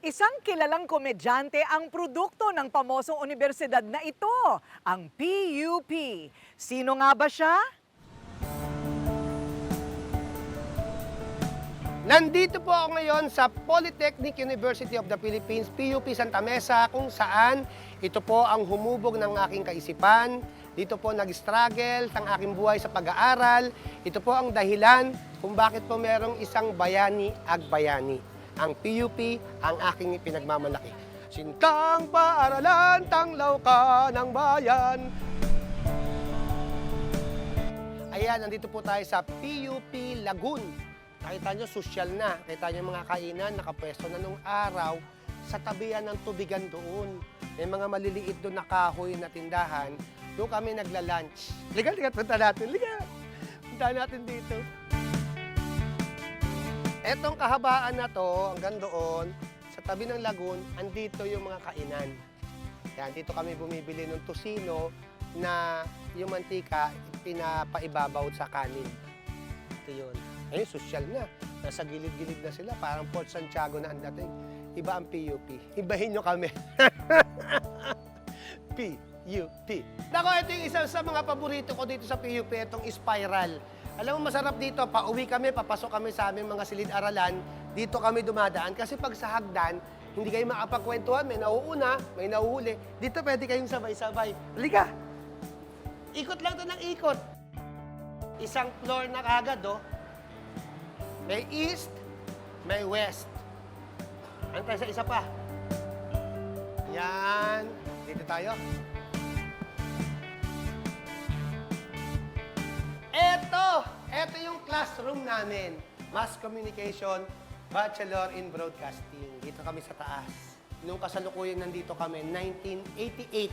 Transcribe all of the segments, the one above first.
Isang kilalang komedyante ang produkto ng pamosong universidad na ito, ang PUP. Sino nga ba siya? Nandito po ako ngayon sa Polytechnic University of the Philippines, PUP Santa Mesa, kung saan ito po ang humubog ng aking kaisipan. Dito po nag-struggle ang aking buhay sa pag-aaral. Ito po ang dahilan kung bakit po merong isang bayani agbayani. Ang PUP ang aking pinagmamalaki. Sintang paaralan, tanglaw ka ng bayan. Ayan, nandito po tayo sa PUP Lagoon. Nakita nyo, sosyal na. Nakita nyo mga kainan, nakapwesto na nung araw sa tabihan ng tubigan doon. May mga maliliit doon na kahoy na tindahan. Doon kami nagla-lunch. Liga, punta natin. Liga, punta natin dito. Etong kahabaan na to, hanggang doon, sa tabi ng lagoon, andito yung mga kainan. Yan, dito kami bumibili ng tosino na yung mantika pinapaibabaw sa kanin. Ito yun. Ayun, sosyal na. Nasa gilid-gilid na sila. Parang Port Santiago na ang dating. Iba ang PUP. Ibahin nyo kami. PUP. Nako, ito yung isa sa mga paborito ko dito sa PUP, itong spiral. Alam mo, masarap dito. Pauwi kami, papasok kami sa aming mga silid-aralan. Dito kami dumadaan. Kasi pag sa hagdan, hindi kayo makapagkwentuhan. May nauuna, may nauhuli. Dito pwede kayong sabay-sabay. Halika! Ikot lang to ng ikot. Isang floor na kagad, oh. May east, may west. Ano tayo sa isa pa? Yan. Dito tayo. Ito yung classroom namin. Mass Communication, Bachelor in Broadcasting. Dito kami sa taas. Nung kasalukuyan nandito kami, 1988.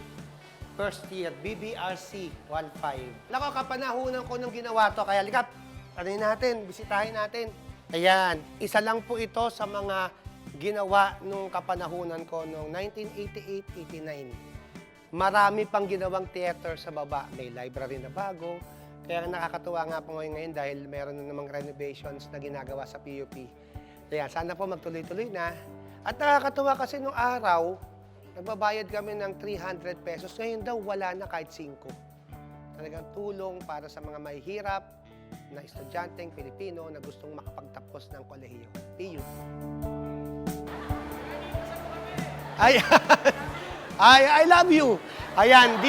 First year, BBRC 15. Nako, kapanahunan ko nung ginawa to. Kaya likap, ano natin, bisitahin natin. Ayan, isa lang po ito sa mga ginawa nung kapanahunan ko noong 1988-89. Marami pang ginawang theater sa baba. May library na bago. Kaya nakakatuwa nga po ngayon dahil meron na namang renovations na ginagawa sa PUP. Kaya sana po magtuloy-tuloy na. At nakakatuwa kasi nung araw, nagbabayad kami ng 300 pesos. Ngayon daw wala na kahit 5. Talagang tulong para sa mga mahihirap na estudyanteng Pilipino na gustong makapagtapos ng kolehiyo. PUP. I love you. Ayan,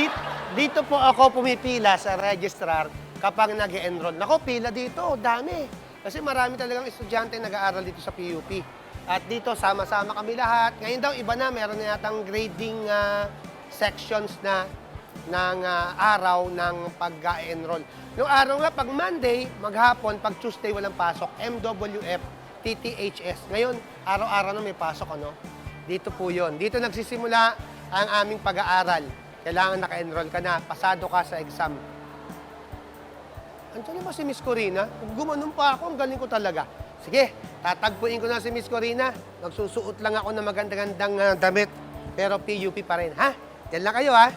dito po ako pumipila sa registrar kapag nag-enroll. Nako, pila dito, dami. Kasi marami talagang estudyante nag-aaral dito sa PUP. At dito, sama-sama kami lahat. Ngayon daw, iba na, meron na yatang grading sections na ng araw ng pag-enroll. Noong araw nga, pag Monday, maghapon, pag Tuesday, walang pasok. MWF, TTHS. Ngayon, araw-araw na may pasok, ano? Dito po yun. Dito nagsisimula ang aming pag-aaral. Kailangan naka-enroll ka na, pasado ka sa exam. Andiyan naman si Miss Corina. Gumanon pa ako, ang galing ko talaga. Sige, tatagpuin ko na si Miss Corina. Magsusuot lang ako ng maganda-gandang damit. Pero PUP pa rin, ha? Yan lang kayo, ha?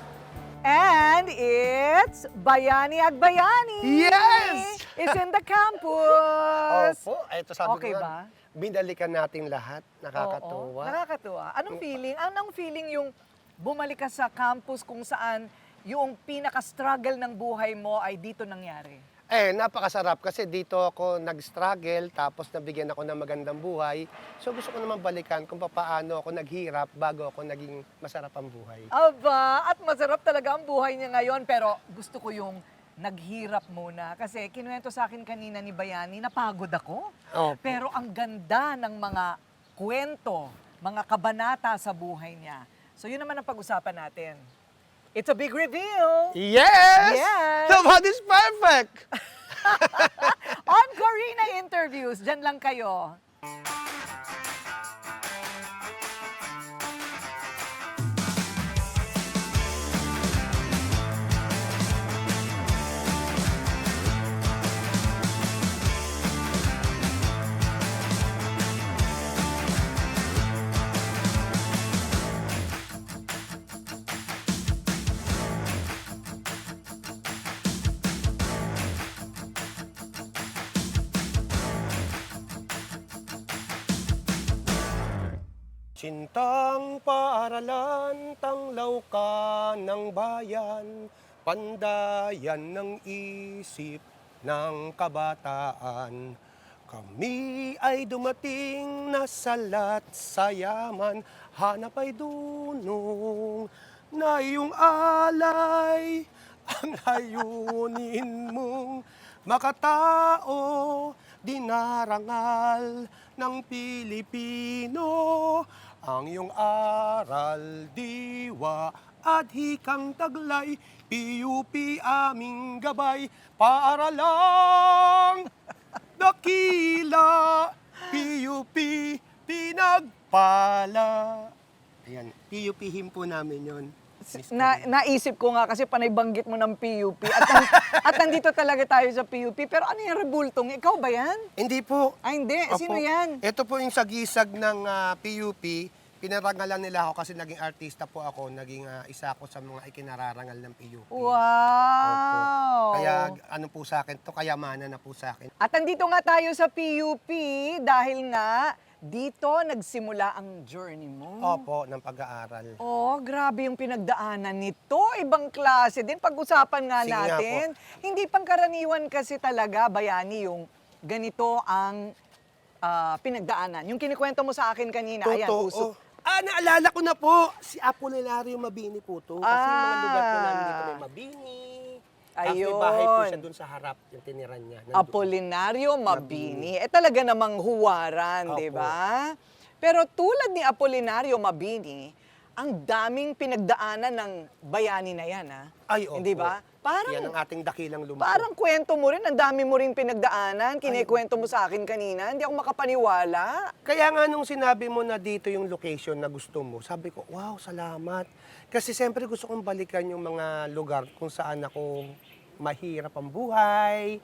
And it's Bayani Agbayani! Yes! It's in the campus! Opo, ito sabi Okay ko ba? nga, binalikan nating lahat. Oo, Nakakatuwa. nakakatuwa. Anong feeling? Anong feeling yung bumalik ka sa campus kung saan yung pinaka-struggle ng buhay mo ay dito nangyari? Napakasarap kasi dito ako nag-struggle tapos nabigyan ako ng magandang buhay. So gusto ko naman balikan kung paano ako naghirap bago ako naging masarap ang buhay. Aba, at masarap talaga ang buhay niya ngayon pero gusto ko yung naghirap muna. Kasi kinuwento sa akin kanina ni Bayani, napagod ako. Opo. Pero ang ganda ng mga kwento, mga kabanata sa buhay niya. So yun naman ang pag-usapan natin. It's a big reveal! Yes! Yes! The body's perfect! On Corina Interviews, dyan lang kayo. Sintang paaralan, tanglaw ka ng bayan, pandayan ng isip ng kabataan. Kami ay dumating na salat sa yaman, hanap ay dunong na iyong alay. Ang hayunin mong makatao, dinarangal ng Pilipino. Ang iyong aral, diwa at hikang taglay, PUP aming gabay, paaralang dakila, PUP pinagpala. Ayan, PUP hymn po namin yun. Naisip ko nga kasi panay banggit mo ng PUP at nandito talaga tayo sa PUP. Pero ano yung rebultong? Ikaw ba yan? Hindi po. Hindi. Opo. Sino yan? Ito po yung sagisag ng PUP. Pinarangalan nila ako kasi naging artista po ako. Naging isa ako sa mga ikinararangal ng PUP. Wow! Kaya ano po sa akin to, kayamanan na po sa akin. At nandito nga tayo sa PUP dahil nga dito nagsimula ang journey mo. Opo, ng pag-aaral. Oh, grabe yung pinagdaanan nito. Ibang klase din. Pag-usapan nga Sige nga natin. Hindi pangkaraniwan kasi talaga, Bayani, yung ganito ang pinagdaanan. Yung kinikwento mo sa akin kanina. Ayan, puso. Naalala ko na po. Si Apolinario Mabini po to. Kasi yung mga lugar po namin dito may Mabini. Tapos may Ayun. bahay po siya dun sa harap, yung tiniran niya. Nandun. Apolinario Mabini. Talaga namang huwaran, Opo. di ba? Pero tulad ni Apolinario Mabini, ang daming pinagdaanan ng bayani na yan, ha? Ay, opo. Hindi ba? Yan ang ating dakilang lumpo. Parang kwento mo rin, ang dami mo rin pinagdaanan, kinikwento mo sa akin kanina, hindi ako makapaniwala. Kaya nga nung sinabi mo na dito yung location na gusto mo, sabi ko, wow, salamat. Kasi siyempre gusto kong balikan yung mga lugar kung saan ako mahirap ang buhay,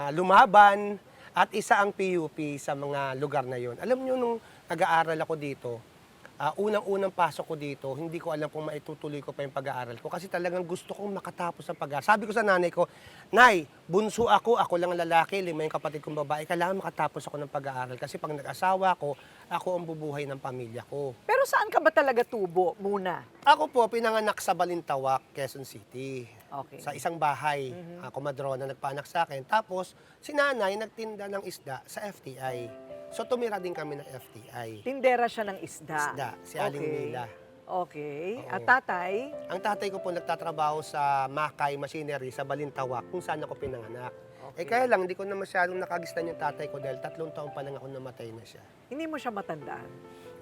lumaban, at isa ang PUP sa mga lugar na yon. Alam nyo, nung nag-aaral ako dito, unang-unang pasok ko dito, hindi ko alam kung maitutuloy ko pa yung pag-aaral ko kasi talagang gusto kong makatapos ang pag-aaral. Sabi ko sa nanay ko, Nay, bunso ako lang lalaki, 5 yung kapatid kong babae, kailangan makatapos ako ng pag-aaral kasi pag nag-asawa ako ang bubuhay ng pamilya ko. Pero saan ka ba talaga tubo muna? Ako po, pinanganak sa Balintawak, Quezon City. Okay. Sa isang bahay, kumadrona nagpanak sa akin. Tapos, si nanay nagtinda ng isda sa FTI. So, tumira din kami ng FTI. Tindera siya ng isda. Isda, si Aling Mila. Okay. Oo. At tatay? Ang tatay ko po nagtatrabaho sa Makay Machinery sa Balintawak, kung saan ako pinanganak. Okay. Kaya lang, hindi ko na masyadong nakagistan yung tatay ko dahil 3 taon pa lang ako namatay na siya. Hindi mo siya matandaan.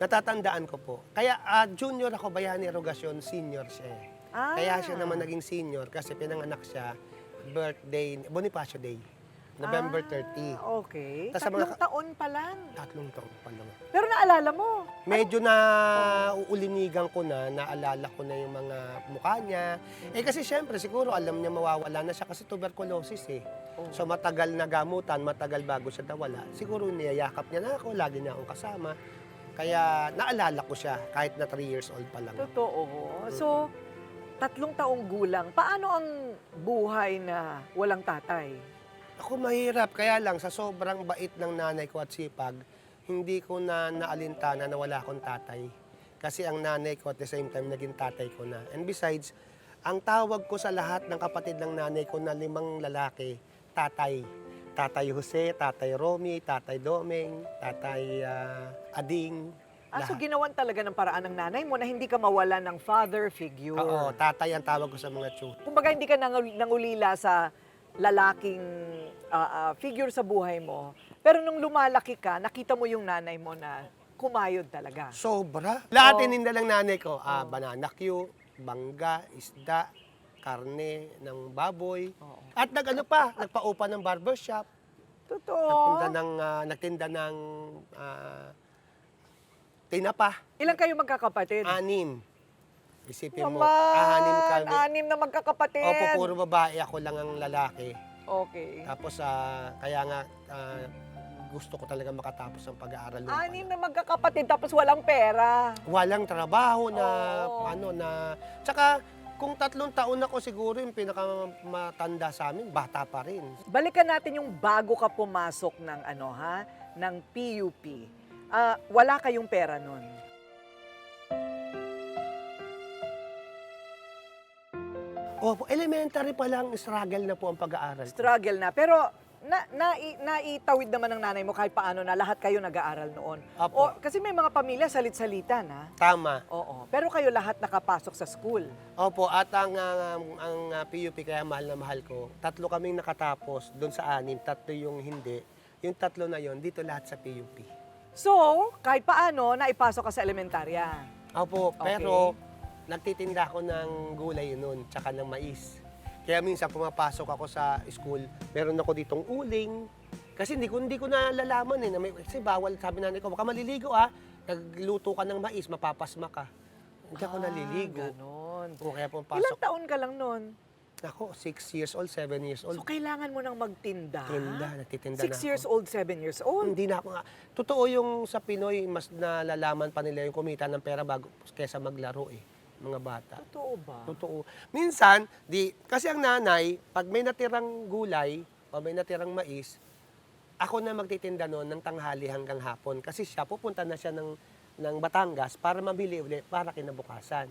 Natatandaan ko po. Kaya junior ako, Bayani Rogacion, senior siya eh. Kaya siya naman naging senior kasi pinanganak siya birthday, Bonifacio Day, November 30. Okay. Tas sa 3 mga taon pa lang. 3 taon pa lang. Pero naalala mo. Medyo na uulinigan ko na, naalala ko na yung mga mukha niya. Kasi syempre, siguro alam niya mawawala na siya kasi tuberculosis eh. So matagal na gamutan, matagal bago siya nawala. Siguro niyayakap niya na ako, lagi niya akong kasama. Kaya naalala ko siya kahit na 3 years old pa lang. Totoo. So, 3 taong gulang. Paano ang buhay na walang tatay? Ako mahirap, kaya lang sa sobrang bait ng nanay ko at sipag, hindi ko na naalintana na wala akong tatay. Kasi ang nanay ko at the same time naging tatay ko na. And besides, ang tawag ko sa lahat ng kapatid ng nanay ko na 5 lalaki, tatay. Tatay Jose, Tatay Romy, Tatay Domeng, Tatay Ading. So ginawan talaga ng paraan ng nanay mo na hindi ka mawala ng father figure. Oo, tatay ang tawag ko sa mga tiyut. Kumbaga hindi ka nangulila sa lalaking figure sa buhay mo. Pero nung lumalaki ka, nakita mo yung nanay mo na kumayod talaga. Sobra. Lahat ininda ng nanay ko, banana Q, bangga, isda, karne ng baboy. At nagpaupa ng barbershop. Totoo. Nagtinda ng tinapa. Ilan kayo magkakapatid? 6. Isipin mo, Naman, 6 kami. 6 na magkakapatid. Opo, puro babae, ako lang ang lalaki. Okay. Tapos, kaya nga, gusto ko talaga makatapos ang pag-aaral. 6 na magkakapatid tapos walang pera. Walang trabaho na, Oo. Tsaka, kung 3 taon ako siguro, yung pinakamatanda sa amin, bata pa rin. Balikan natin yung bago ka pumasok ng ng PUP. Wala kayong pera nun. Opo, elementary pa lang, struggle na po ang pag-aaral. Struggle na. Pero naitawid naman ng nanay mo kahit paano na lahat kayo nag-aaral noon. Apo. Kasi may mga pamilya salit-salita na. Tama. Oo. Pero kayo lahat nakapasok sa school. Opo, at ang PUP kaya mahal na mahal ko, 3 kaming nakatapos, doon sa 6, 3 yung hindi. Yung 3 na yon dito lahat sa PUP. So, kahit paano, naipasok ka sa elementarya. Opo, Okay. pero nagtitinda ako ng gulay noon, tsaka ng mais. Kaya minsan pumapasok ako sa school, meron ako ditong uling. Kasi hindi ko nalalaman na kasi bawal, sabi nanay ko, baka maliligo nagluto ka ng mais, mapapasma ka. Hindi ako naliligo. Ganon. O kaya Ilang pumapasok. taon ka lang noon? Ako, 6 years old, 7 years old. So, kailangan mo nang magtinda? Nagtitinda 6 na ako. years old, 7 years old? Hindi na ako nga. Totoo yung sa Pinoy, mas nalalaman pa nila yung kumita ng pera bago kesa maglaro mga bata. Totoo ba? Totoo. Minsan, kasi ang nanay, pag may natirang gulay o may natirang mais, ako na magtitinda noon ng tanghali hanggang hapon. Kasi siya, pupunta na siya ng Batangas para mabili ulit para kinabukasan.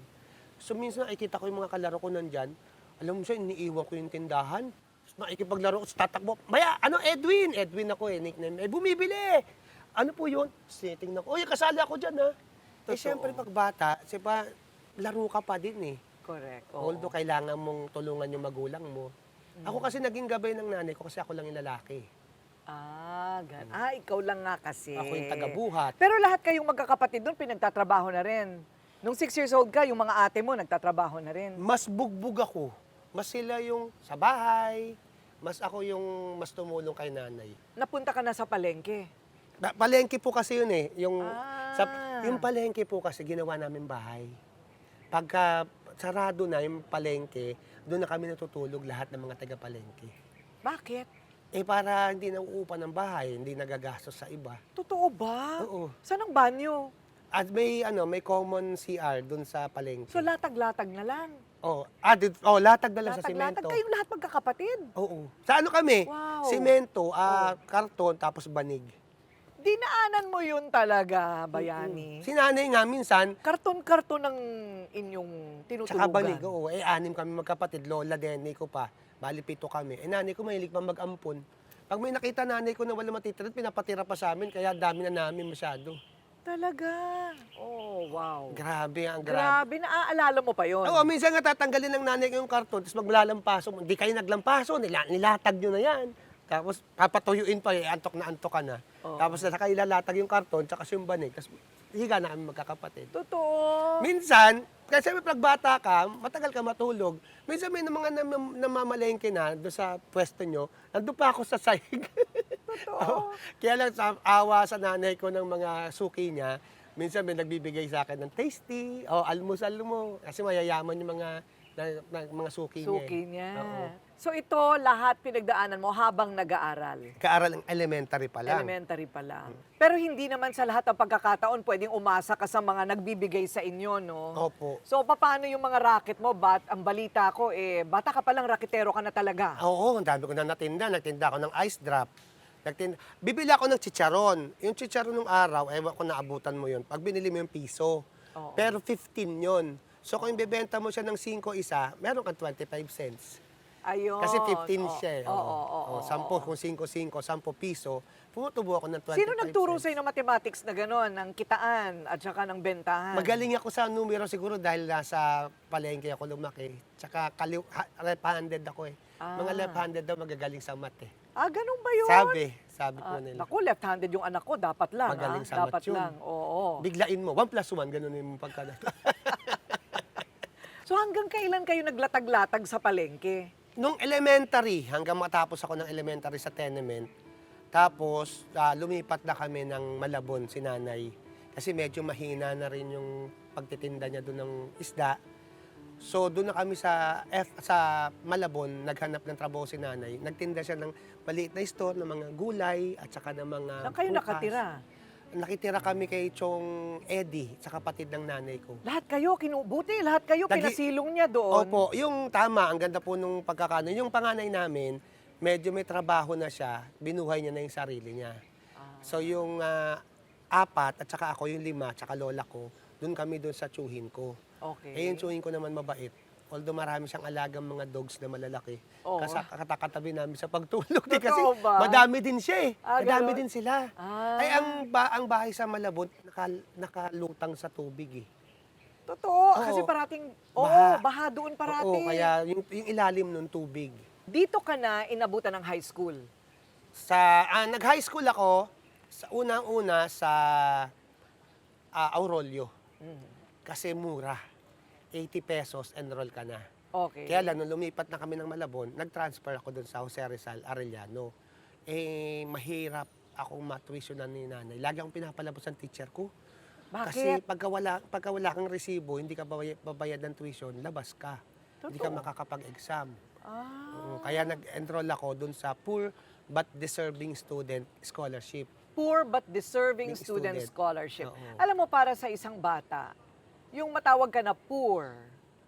So minsan nakikita ko yung mga kalaro ko nandyan, alam mo siya, iniiwan ko yung tindahan. Makikipaglaro ko, tatakbo. Maya, Edwin? Edwin ako nickname. Bumibili! Ano po yun? Tingnan ko, kasali ako dyan Totoo. Siyempre pag bata, laro ka pa din Correct. Oo. Although kailangan mong tulungan yung magulang mo. Ako kasi naging gabay ng nanay ko kasi ako lang yung lalaki. Ikaw lang nga kasi. Ako yung taga-buhat. Pero lahat kayong magkakapatid doon, pinagtatrabaho na rin. Nung 6 years old ka, yung mga ate mo, nagtatrabaho na rin. Mas bugbog ako. Mas sila yung sa bahay. Mas ako yung mas tumulong kay nanay. Napunta ka na sa palengke. Palengke po kasi yun Yung, Ah. yung palengke po kasi ginawa namin bahay. Pagka sarado na yung palengke, doon na kami natutulog lahat ng mga taga-palengke. Bakit? Para hindi na uupa ng bahay, hindi nagagastos sa iba. Totoo ba? Oo. Saan ang banyo? At may common CR doon sa palengke. So latag-latag na lang. Latag na lang sa Latag-latag simento. kayong lahat magkakapatid. Oo. Sa kami? Wow. Simento, karton, tapos banig. Dinaanan mo yun talaga, Bayani. Si nanay nga minsan, Karton-karton ng inyong tinutulugan. tsaka banig, 6 kami magkapatid, lola, Denny ko pa. Bali 7 kami. Nanay ko mahilig pa mag-ampon. Pag may nakita nanay ko na wala matitira, pinapatira pa sa amin, kaya dami na namin masyado. Talaga? Oh, wow. Grabe, ang Grabe, grabe. naaalala mo pa yon. Oo, minsan nga tatanggalin ng nanay ko yung karton, tapos maglalampaso. Hindi kayo naglampaso, nilatag nyo na yan. Tapos papatuyuin pa, antok na antok ka na. Oo. Tapos saka ilalatag yung karton, tsaka yung banig. Tapos higa na kami magkakapatid. Totoo. Minsan, kasi may pagbata ka, matagal ka matulog. Minsan may mga namamalengke na doon sa pwesto nyo, nandun pa ako sa sahig. Totoo. Kaya lang sa awa sa nanay ko ng mga suki niya, minsan may nagbibigay sa akin ng tasty, almusal mo. Kasi mayayaman yung mga suki niya. Suki niya. Oo. So ito, lahat pinagdaanan mo habang nag-aaral. Kaaral ng elementary pa lang. Elementary pa lang. Pero hindi naman sa lahat ng pagkakataon pwedeng umasa ka sa mga nagbibigay sa inyo, no? Opo. So, paano yung mga racket mo? Ang balita ko, bata ka palang raketero ka na talaga. Oo, ang dami ko na natinda. Nagtinda ako ng ice drop. Bibili ako ng chicharon. Yung chicharon ng araw, ewan ko naabutan mo yun. Pag binili mo yung piso. Oo. Pero 15 yun. So kung ibebenta mo siya ng 5 isa, meron kang 25 cents. Ayun. Kasi 15 siya. Oo. 10 kung 5, 10 piso, tumutubo ako ng 25 Sino nagturo cents. sa'yo ng mathematics na gano'n, ng kitaan at saka ng bentahan? Magaling ako sa numero siguro dahil nasa palengke ako lumaki. Tsaka left-handed ako Mga left-handed daw magagaling sa math Ganun ba yun? Sabi po nila. Naku, left-handed yung anak ko, dapat lang. Magaling sa dapat math yun. lang, oo. Biglain mo, 1 plus 1, ganun yung pagka. So hanggang kailan kayo naglatag-latag sa palengke? Nung elementary, hanggang matapos ako ng elementary sa tenement, tapos lumipat na kami ng Malabon, si nanay. Kasi medyo mahina na rin yung pagtitinda niya doon ng isda. So doon na kami sa Malabon, naghanap ng trabaho si nanay. Nagtinda siya ng maliit na store ng mga gulay at saka ng mga Saan kayo prutas. nakatira? Nakitira kami kay Chong Eddie, sa kapatid ng nanay ko. Lahat kayo, lahat kayo, pinasilong niya doon. Opo, yung tama, ang ganda po nung pagkakano. Yung panganay namin, medyo may trabaho na siya, binuhay niya na yung sarili niya. So yung 4 at saka ako, yung 5, at saka lola ko, doon kami doon sa tsuhin ko. Okay. Yung tsuhin ko naman mabait. although marami siyang alagang mga dogs na malalaki. Oo. Katabi namin sa pagtulog. Kasi Totoo ba? madami din siya eh. Ah, Madami ganon? din sila. Ah. Ay, ang bahay sa Malabon, nakalutang sa tubig eh. Totoo, Oo. kasi parating, baha doon parati. Oo, kaya yung ilalim ng tubig. Dito ka na inabutan ng high school. Nag-high school ako, sa unang-una sa Aurolio. Kasi mura. 80 pesos, enroll ka na. Okay. Kaya lang, nung lumipat na kami ng Malabon, nag-transfer ako doon sa Jose Rizal, Arellano. Eh, mahirap akong matuitionan ni nanay. Lagi akong pinapalabos ng teacher ko. Kasi Bakit? pagka wala kang resibo, hindi ka babayad ng tuition, labas ka. Hindi ka Totoo? makakapag-exam. Ah, Kaya nag-enroll ako doon sa Poor but Deserving Student Scholarship. poor but deserving Yung student student. scholarship. Oo. Alam mo, para sa isang bata, yung matawag ka na poor,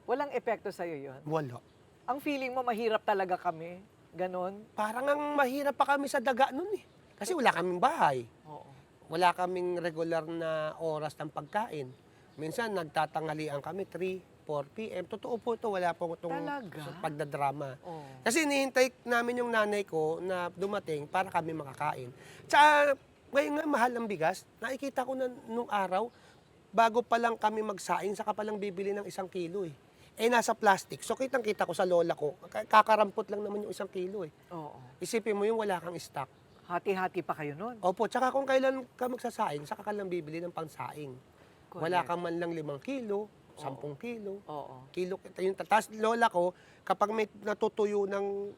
walang epekto sa'yo yun. Wala. Ang feeling mo, mahirap talaga kami. Ganon. Parang ang mahirap pa kami sa daga nun eh. Kasi wala kaming bahay. Oo. Wala kaming regular na oras ng pagkain. Minsan nagtatanghalian kami 3, 4 p.m. Totoo po ito, wala po itong Talaga? pagdadrama. Oo. Kasi nihintay namin yung nanay ko na dumating para kami makakain. Tsaka ngayon nga mahal ang bigas. Nakikita ko na nung araw, bago pa lang kami magsaing, saka pa lang bibili ng 1 kilo eh. Eh nasa plastic. So kitang-kita ko sa lola ko, kakarampot lang naman yung 1 kilo eh. Oo. Isipin mo yung wala kang stock. Hati-hati pa kayo nun. Opo, tsaka kung kailan ka magsasaing, saka ka lang bibili ng pangsaing. Wala Correct. ka man lang 5 kilo, 10 kilo. Oo. Kilo, yung tatas lola ko, kapag may natutuyo ng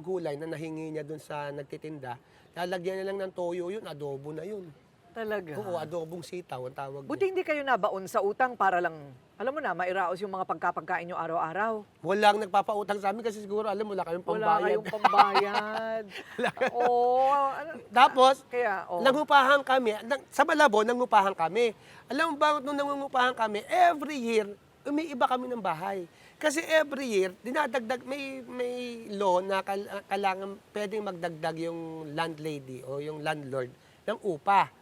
gulay na nahingi niya dun sa nagtitinda, lalagyan niya lang ng toyo yun, adobo na yun. Talaga? Oo, adobong sitaw ang tawag. Buti hindi kayo nabaon sa utang para lang, alam mo na, mairaos yung mga pagkapagkain nyo araw-araw. Walang nagpapautang sa amin kasi siguro alam mo, wala kayong Wala pambayad. kayong pambayad. Oo. Tapos, Kaya, nangupahan kami. Sa Malabon, nangupahan kami. Alam mo ba, nung nangungupahan kami, every year, umiiba kami ng bahay. Kasi every year, dinadagdag, may law na kailangan pwedeng magdagdag yung landlady o yung landlord ng upa.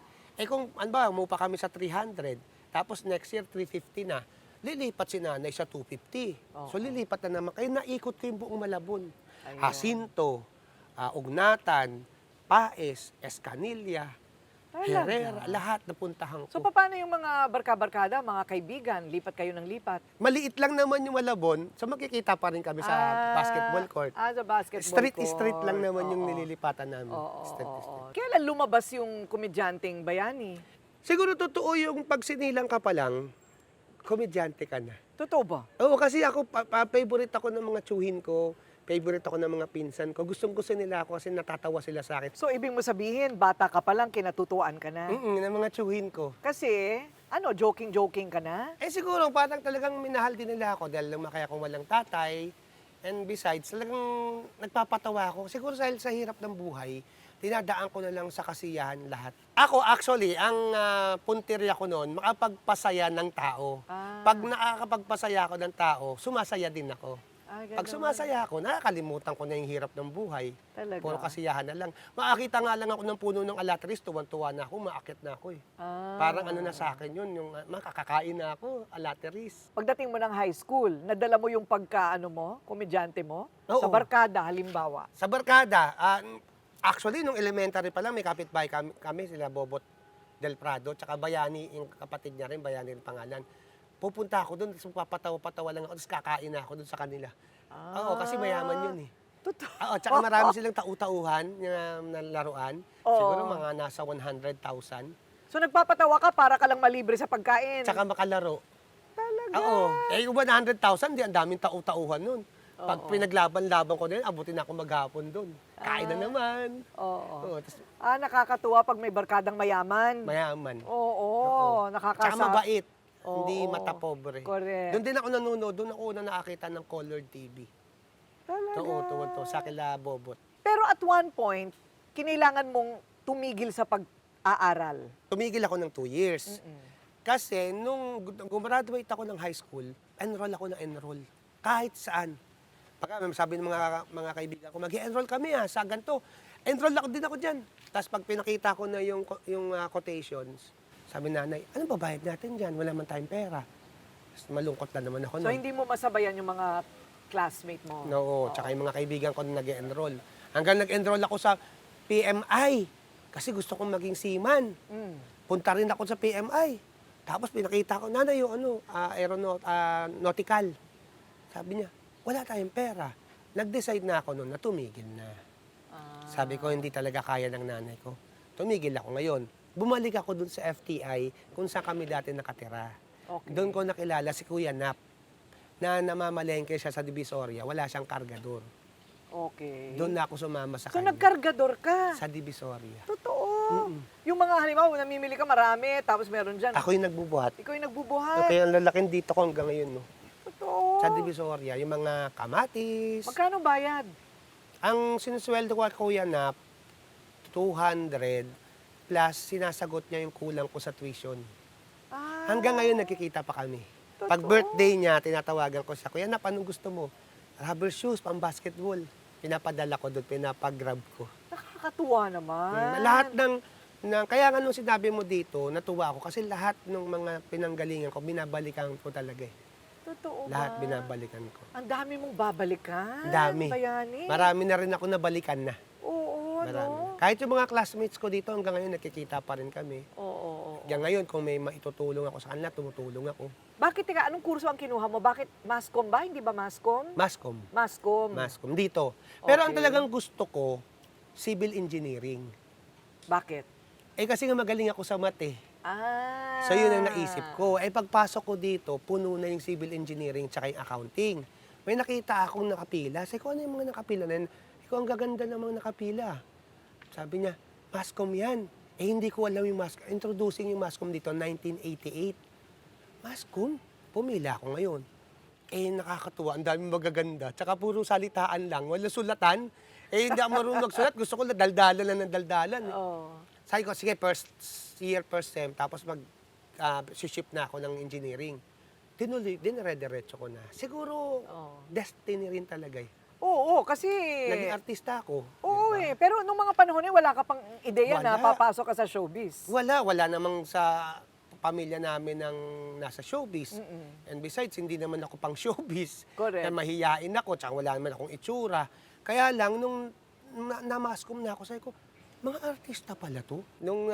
Eh kung, ano ba, umupa kami sa 300, tapos next year, 350 na, lilipat si nanay sa 250. So lilipat na naman. Kaya naikot ko yung buong Malabon. Ayun. Jacinto, Ugnatan, Paes, Escanilla, Talaga? Herrera, lahat napuntahan ko. So, paano yung mga barka-barkada, mga kaibigan? Lipat kayo ng lipat? Maliit lang naman yung Malabon, so makikita pa rin kami sa basketball court. Sa basketball Street lang court. naman yung Oo. nililipatan namin. Oo, Street. Kailan lumabas yung komedyanteng Bayani? Siguro totoo yung pag sinilang ka pa lang, komedyante ka na. Totoo ba? Oo, kasi ako, favorite ako ng mga tsuhin ko, favorite ako ng mga pinsan ko. Gustong-gusto nila ako kasi natatawa sila sa akin. So, ibig mo sabihin, bata ka pa lang, kinatutuan ka na? Ng mga tsuhin ko. Kasi, joking-joking ka na? Eh siguro, parang talagang minahal din nila ako dahil lumaki akong walang tatay. And besides, talagang nagpapatawa ako. Siguro dahil sa hirap ng buhay, dinadaan ko na lang sa kasiyahan lahat. Ako, actually, ang puntirya ko noon, makapagpasaya ng tao. Pag nakakapagpasaya ako ng tao, sumasaya din ako. Pag sumasaya ako, nakakalimutan ko na yung hirap ng buhay. Talaga? Puro kasiyahan na lang. Makakita nga lang ako ng puno ng alatris, tuwan-tuwa na ako, maakit na ako eh. Parang ano na sa akin yun, yung makakakain na ako, alatris. Pagdating mo ng high school, nadala mo yung komedyante mo? Oo. Sa barkada, halimbawa. Sa barkada, actually, nung elementary pa lang, may kapitbahay kami sila Bobot Del Prado, tsaka Bayani, yung kapatid niya rin, Bayani rin pangalan. Pupunta ako doon, tapos papatawa-patawa lang ako, tapos kakain na ako doon sa kanila. Oo, kasi mayaman yun eh. Totoo. Oo, tsaka marami silang tau-tauhan na laruan. Oo. Siguro mga nasa 100,000. So, nagpapatawa ka para ka lang malibre sa pagkain? Tsaka makalaro. Talaga? Oo. Eh, yung 100,000, di ang daming tau-tauhan nun. Pag pinaglaban-laban ko din, abutin ako maghapon doon. Kain na naman. Oo. Oo, tas Nakakatuwa pag may barkadang mayaman. mayaman. Oo. Tsaka mabait. Hindi Oo. mata pobre. Correct. Doon din ako nanonood, doon ako una nakakita ng colored TV. Talaga? Oo, tuwan-tuwa sa kila Bobot. Pero at one point, kinailangan mong tumigil sa pag-aaral. Tumigil ako ng 2 years. Kasi nung gumraduate ako ng high school, enroll ako ng enroll. Kahit saan. Pagka sabi ng mga kaibigan ko, mag-enroll kami sa ganito. Enroll ako din ako dyan. Tapos pag pinakita ko na yung quotations, sabi nanay, anong babayad natin dyan? Wala man tayong pera. Malungkot na naman ako So, nun. hindi mo masabayan yung mga classmate mo? Oo, tsaka yung mga kaibigan ko na nag-enroll. Hanggang nag-enroll ako sa PMI kasi gusto kong maging seaman. Mm. Punta rin ako sa PMI. Tapos pinakita ko, nanay, yung nautical. Sabi niya, wala tayong pera. Nag-decide na ako noon na tumigil na. Sabi ko, hindi talaga kaya ng nanay ko. Tumigil ako ngayon. Bumalik ako dun sa FTI kung saan kami dati nakatira. Okay. Doon ko nakilala si Kuya Nap na namamalengke siya sa Divisoria. Wala siyang kargador. Okay. Doon na ako sumama sa So, kanya. nagkargador ka? Sa Divisoria. Totoo. Yung mga halimbawa, namimili ka marami, tapos meron dyan. Ako yung nagbubuhat. Ikaw yung nagbubuhat. Kaya ang lalaking dito ko hanggang ngayon. No? Totoo. Sa Divisoria, yung mga kamatis. Magkano bayad? Ang sinusweldo ko at Kuya Nap, 200 plus sinasagot niya yung kulang ko sa tuition. Ah, Hanggang ngayon nagkikita pa kami. Pag Totoo. birthday niya, tinatawagan ko siya, Kuya Nap, anong gusto mo? Rubber shoes, pang basketball. Pinapadala ko doon, pinapag-grab ko. nakakatuwa naman. Lahat kaya nga nung sinabi mo dito, natuwa ako kasi lahat ng mga pinanggalingan ko, binabalikan ko talaga eh. Totoo ba? Lahat binabalikan ko. Ang dami mong babalikan. Ang dami. Bayani. Marami na rin ako nabalikan na. Oo, Marami. no? Kahit yung mga classmates ko dito, hanggang ngayon nakikita pa rin kami. Oo. Hanggang ngayon, kung may maitutulong ako sa kanila, tumutulong ako. Bakit, teka, anong kurso ang kinuha mo? Bakit Mascom ba? Hindi ba Mascom? Mascom. Mascom. Mascom. Dito. Pero ang Okay. talagang gusto ko, civil engineering. Bakit? Eh kasi nga magaling ako sa math eh. Ah. So yun ang naisip ko. Eh pagpasok ko dito, puno na yung civil engineering tsaka yung accounting. May nakita akong nakapila. Sabi ko, ano yung mga nakapila na yan? Ikaw, ang gaganda ng mga nakapila. Sabi niya, Mascom yan. Eh hindi ko alam yung Mascom. Introducing yung Mascom dito, 1988. Mascom? Pumila ako ngayon. Eh nakakatuwa, ang daming magaganda. Tsaka puro salitaan lang, wala sulatan. Eh hindi ako marunong magsulat. Gusto ko na daldalan lang ng daldalan. Oo. Sabi ko, sige, first year, first sem, tapos ship na ako ng engineering. Dinire-diretso ko na. Siguro, destiny rin talaga eh. Oo, kasi... Naging artista ako. Oo diba? Pero nung mga panahon wala ka pang ideya na Wala. papasok ka sa showbiz. Wala namang sa pamilya namin ng nasa showbiz. And besides, hindi naman ako pang showbiz. Correct. Na mahiyain ako, tsaka wala naman akong itsura. Kaya lang, nung namaskom na ako, sabi ko, mga artista pala to. Nung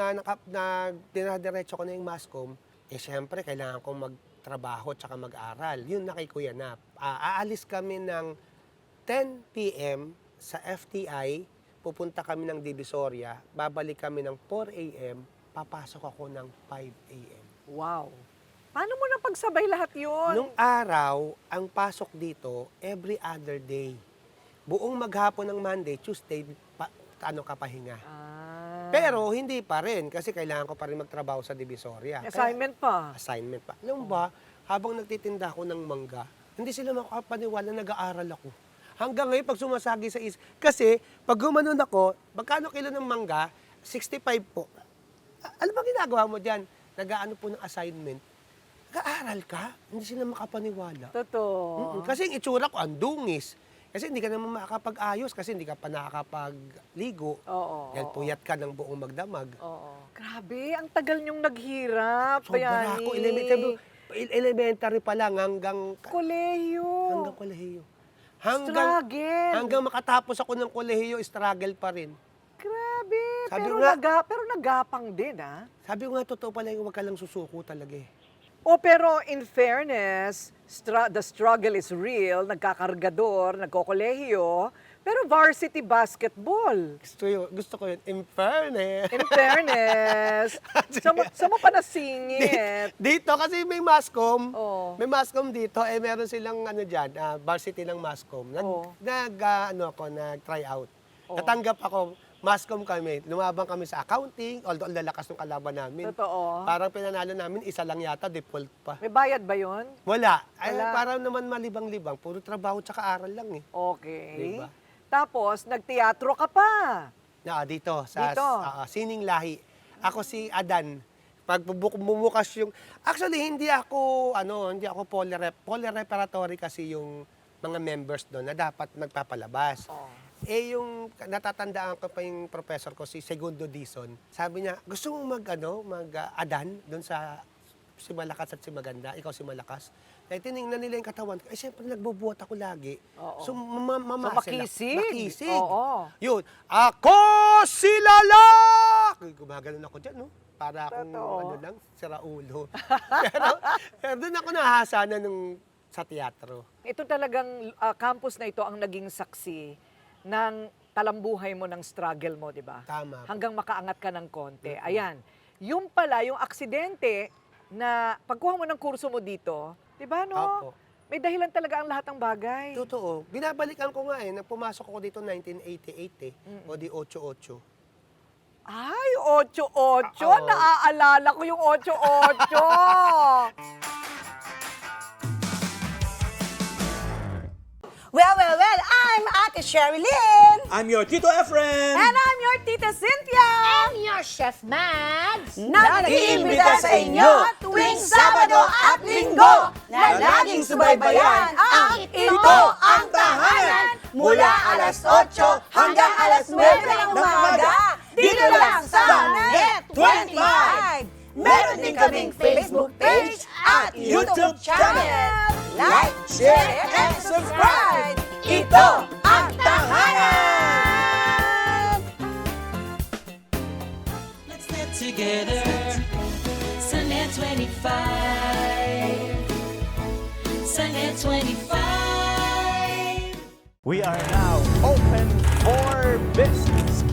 dinadiretso ko na yung mascom, eh syempre, kailangan kong magtrabaho tsaka mag-aral. Yun na kay Kuya Nap. Aalis kami ng 10 p.m. sa FTI, pupunta kami ng Divisoria, babalik kami ng 4 a.m., papasok ako ng 5 a.m. Wow. Paano mo napagsabay lahat yun? Nung araw, ang pasok dito, every other day. Buong maghapon ng Monday, Tuesday, kapahinga. Pero hindi pa rin, kasi kailangan ko pa rin magtrabaho sa Divisoria. Assignment pa. Assignment pa. Alam mo ba, habang nagtitinda ako ng mangga, hindi sila makapaniwala, nag-aaral ako. Hanggang ngayon, pag sumasagi sa kasi, pag gumanon ako, magkano kilo ng mangga? 65 po. Ano ba ginagawa mo dyan? Nag-aano po ng assignment. Nag-aaral ka? Hindi sila makapaniwala. Totoo. Kasi yung itsura ko, ang dungis. Kasi hindi ka naman makakapag-ayos kasi hindi ka pa nakakapag-ligo. Oo. Dahil puyat ka ng buong magdamag. Oo. Grabe, ang tagal niyong naghirap, Sobra Bayani. ako. Elementary pa lang hanggang Kolehiyo. kolehiyo. Struggle. Hanggang makatapos ako ng kolehiyo, struggle pa rin. Grabe. Sabi Pero, nga- pero nagapang din, ah. Sabi ko nga, totoo pala yung huwag ka lang susuko talaga eh. Pero in fairness, the struggle is real, nagkakargador, nagkokolehiyo, pero varsity basketball. Gusto ko yun. In fairness. In fairness, saan mo pa nasingit? Dito kasi may mascom. Oo. May mascom dito. Eh meron silang varsity ng mascom. Oo. Nag-try out. Natanggap ako. Mascom kami. Lumabang kami sa accounting. Although ang lalakas ng kalaban namin. Totoo. Parang pinanalo namin, isa lang yata, default pa. May bayad ba yun? Wala. Ay, Wala. parang naman malibang-libang. Puro trabaho tsaka aral lang eh. Okay. Diba? Tapos, nagteatro ka pa. Dito, sa Dito? Sining Lahi. Ako si Adan. Pag bumukas yung... Actually, hindi ako poly-reparatory kasi yung mga members doon na dapat magpapalabas. Oh. Eh yung natatandaan ko pa yung professor ko, si Segundo Dizon, sabi niya, gusto mong mag-adan doon sa si malakas at si maganda, ikaw si malakas. Kaya tinignan nila yung katawan ko. Eh, siyempre, nagbubuhat ako lagi. Oo. So, makisig. Makisig. Oo. Yun. Ako si Lalak! Gumaganon ako dyan, no? Para akong, Totoo. sira ulo. pero doon ako nahasa na sa teatro. Ito talagang campus na ito ang naging saksi ng talambuhay mo, ng struggle mo, di ba? Tama po. Hanggang makaangat ka ng konti. Ayan. Yung pala, yung aksidente na pagkuha mo ng kurso mo dito, di ba, no? Opo. May dahilan talaga ang lahat ng bagay. Totoo. Binabalikan ko nga nang pumasok ako dito 1988 o di 88. Ay, 8-8. Oo. Naaalala ko yung 8-8. Well, I'm Ate Sherilyn. I'm your Tito Efren! And I'm your Tita Cynthia. I'm your Chef Mads. Nag-iimbita sa inyo tuwing Sabado at Linggo na laging subaybayan ang Ito ang Tahanan mula alas 8 hanggang alas 9 ng umaga dito lang sa Net 25. Meron din kaming Facebook page at YouTube channel. Like, share, and subscribe! Ito ang Tahanan! Let's get together, Sunday 25. Sunday 25. We are now open for business.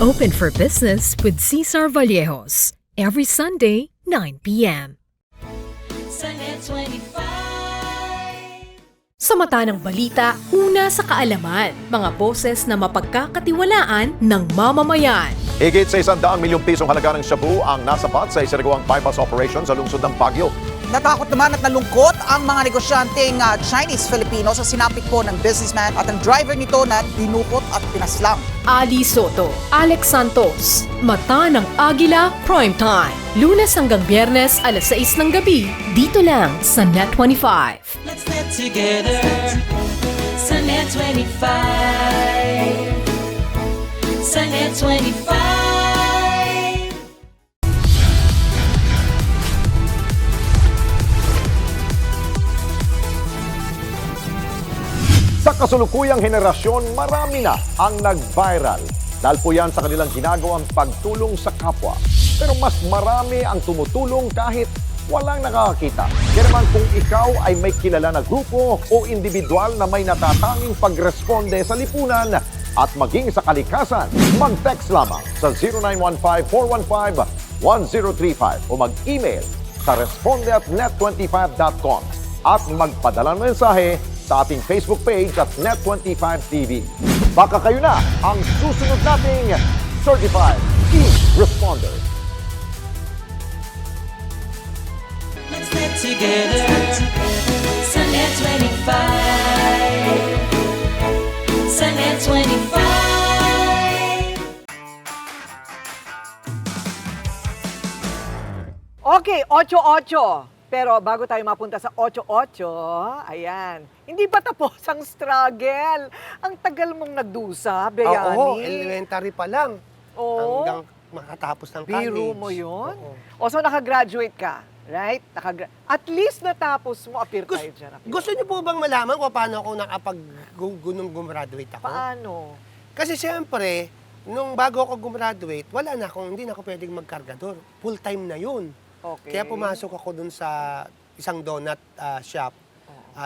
Open for Business with Cesar Vallejos. Every Sunday, 9 p.m. Sunday 25. Sa mata ng balita, una sa kaalaman, mga boses na mapagkakatiwalaan ng mamamayan. Higit sa 100 milyong pisong halaga ng shabu ang nasapat sa isinagawang bypass operation sa lungsod ng Baguio. Natakot naman at nalungkot ang mga negosyanteng Chinese-Filipino sa sinapit po ng businessman at ang driver nito na dinukot at pinaslang. Ali Soto, Alex Santos, Mata ng Agila Primetime. Lunes hanggang Biyernes, alas 6 ng gabi, dito lang sa Net 25. Let's get together, Sunday 25. Sunday 25. Sa kasulukuyang henerasyon, marami na ang nag-viral. Dahil po yan sa kanilang ginagawang pagtulong sa kapwa. Pero mas marami ang tumutulong kahit walang nakakakita. Kaya naman kung ikaw ay may kilala na grupo o individual na may natatanging pagresponde sa lipunan at maging sa kalikasan, mag-text lamang sa 0915-415-1035 o mag-email sa responde@net25.com at magpadala ng mensahe sa ating Facebook page at Net25TV. Baka kayo na ang susunod nating Certified E-Responder. Let's get together, Sunday 25. Sunday 25. Okay, 8-8. Pero bago tayo mapunta sa 8-8, ayan, hindi pa tapos ang struggle. Ang tagal mong nagdusa, Bayani. Oo, elementary pa lang. Oo. Hanggang makatapos ng college. Biro mo yun? Oo. O so nakagraduate ka, right? At least natapos mo, appear tayo dyan. Appear. Gusto niyo po bang malaman kung paano ako gumraduate ako? Paano? Kasi siyempre, nung bago ako gumraduate, hindi na ako pwedeng magkargador. Full-time na yun. Okay. Kaya pumasok ako dun sa isang donut shop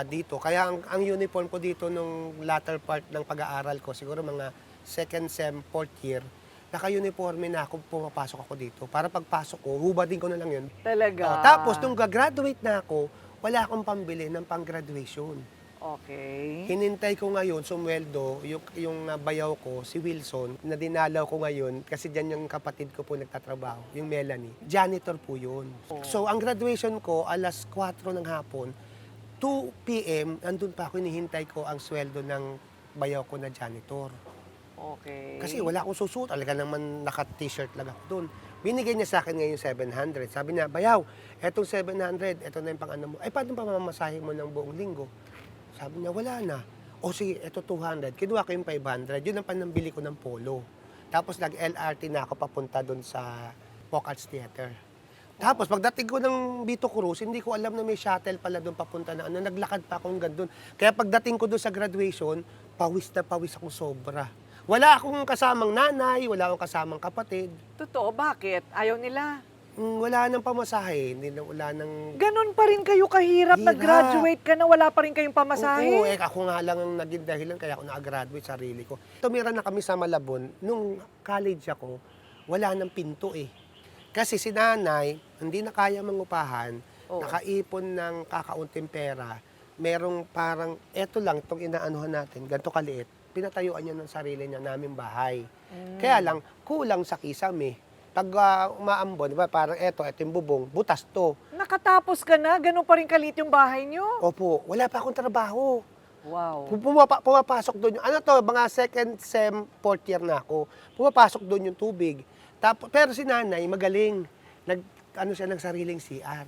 dito. Kaya ang uniform ko dito nung latter part ng pag-aaral ko, siguro mga second sem, fourth year, naka-uniforme na ako, pumapasok ako dito. Para pagpasok ko, hubadin ko na lang yun. Talaga? Tapos, nung gagraduate na ako, wala akong pambili ng pang-graduation. Okay. Hinintay ko ngayon, sumweldo, yung bayaw ko, si Wilson, na dinalaw ko ngayon, kasi dyan yung kapatid ko po nagtatrabaho, yung Melanie. Janitor po yun. So, ang graduation ko, alas 4 ng hapon, 2 p.m., andun pa ako, hinihintay ko ang sweldo ng bayaw ko na janitor. Okay. Kasi wala akong susuot, talaga naman naka-t-shirt lang ako doon. Binigay niya sa akin ngayon 700. Sabi niya, Bayaw, etong 700, eto na yung pang-ano mo. Ay, paano pamamasahe mo ng buong linggo? Sabi niya, wala na. O sige, eto 200. Kinuha ko yung 500. Yun ang panambili ko ng polo. Tapos nag-LRT na ako papunta doon sa Folk Arts Theater. Tapos pagdating ko ng Vito Cruz, hindi ko alam na may shuttle pala doon papunta na ano. Naglakad pa akong doon. Kaya pagdating ko doon sa graduation, pawis na pawis akong sobra. Wala akong kasamang nanay, wala akong kasamang kapatid. Totoo, bakit? Ayaw nila. Wala nang pamasahe, wala nang... Ganon pa rin kayo kahirap. Hirap. Nag-graduate ka na, wala pa rin kayong pamasahe. Oo, ako nga lang ang naging dahilan kaya ako nakagraduate sarili ko. Tumira na kami sa Malabon. Nung college ako, wala nang pinto eh. Kasi si nanay, hindi na kaya mangupahan, nakaipon ng kakaunting pera, merong parang, eto lang, itong inaanuhan natin, ganito kaliit, pinatayuan niya ng sarili niya naming bahay. Kaya lang, kulang sa kisame. Pag umaambon, diba, parang eto yung bubong, butas to. Nakatapos ka na, ganon pa rin kalit yung bahay nyo. Opo, wala pa akong trabaho. Wow. Pumapasok doon yung, ano to, mga second sem, fourth year na ako. Pumapasok doon yung tubig. Pero si nanay, magaling. Siya ng sariling CR.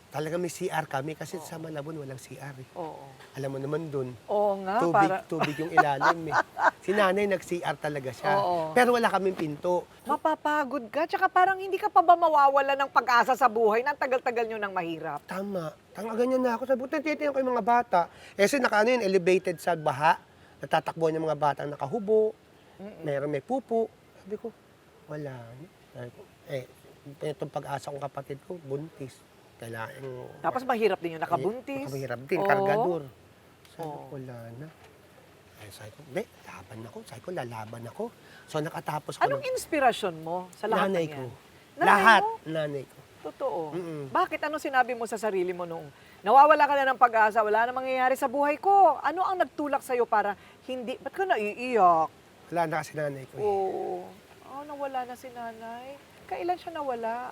Talaga may CR kami kasi sa Malabon walang CR eh. Oo. Alam mo naman doon. Oo nga, para... Tubig yung ilalim eh. Si nanay nag-CR talaga siya. Oo. Pero wala kaming pinto. Mapapagod ka, tsaka parang hindi ka pa ba mawawala ng pag-asa sa buhay na ang tagal-tagal nyo nang mahirap? Tama. Ganyan na ako. Sabi ko, titiyan ko yung mga bata. Kasi yun, elevated sa baha. Natatakbo yung mga bata nakahubo. May pupo. Sabi ko, wala. Sabi ko, itong pag-asa kong kapatid ko, buntis. Kailangan... Tapos mahirap din yung nakabuntis. Mahirap din, Oo. kargador. Sabi ko, wala na. Sabi ko, laban ako. Sabi ko, lalaban ako. So, nakatapos ko. Anong inspirasyon mo sa lahat nanay ng ko. yan? Nanay Lahat, mo? nanay ko. Totoo. Mm-mm. Bakit? Anong sinabi mo sa sarili mo nung nawawala ka na ng pag-asa, wala na mangyayari sa buhay ko? Ano ang nagtulak sa'yo para hindi... Ba't ka naiiyak? Wala na kasi nanay ko. Oo. Nawala na si nanay. Kailan siya nawala?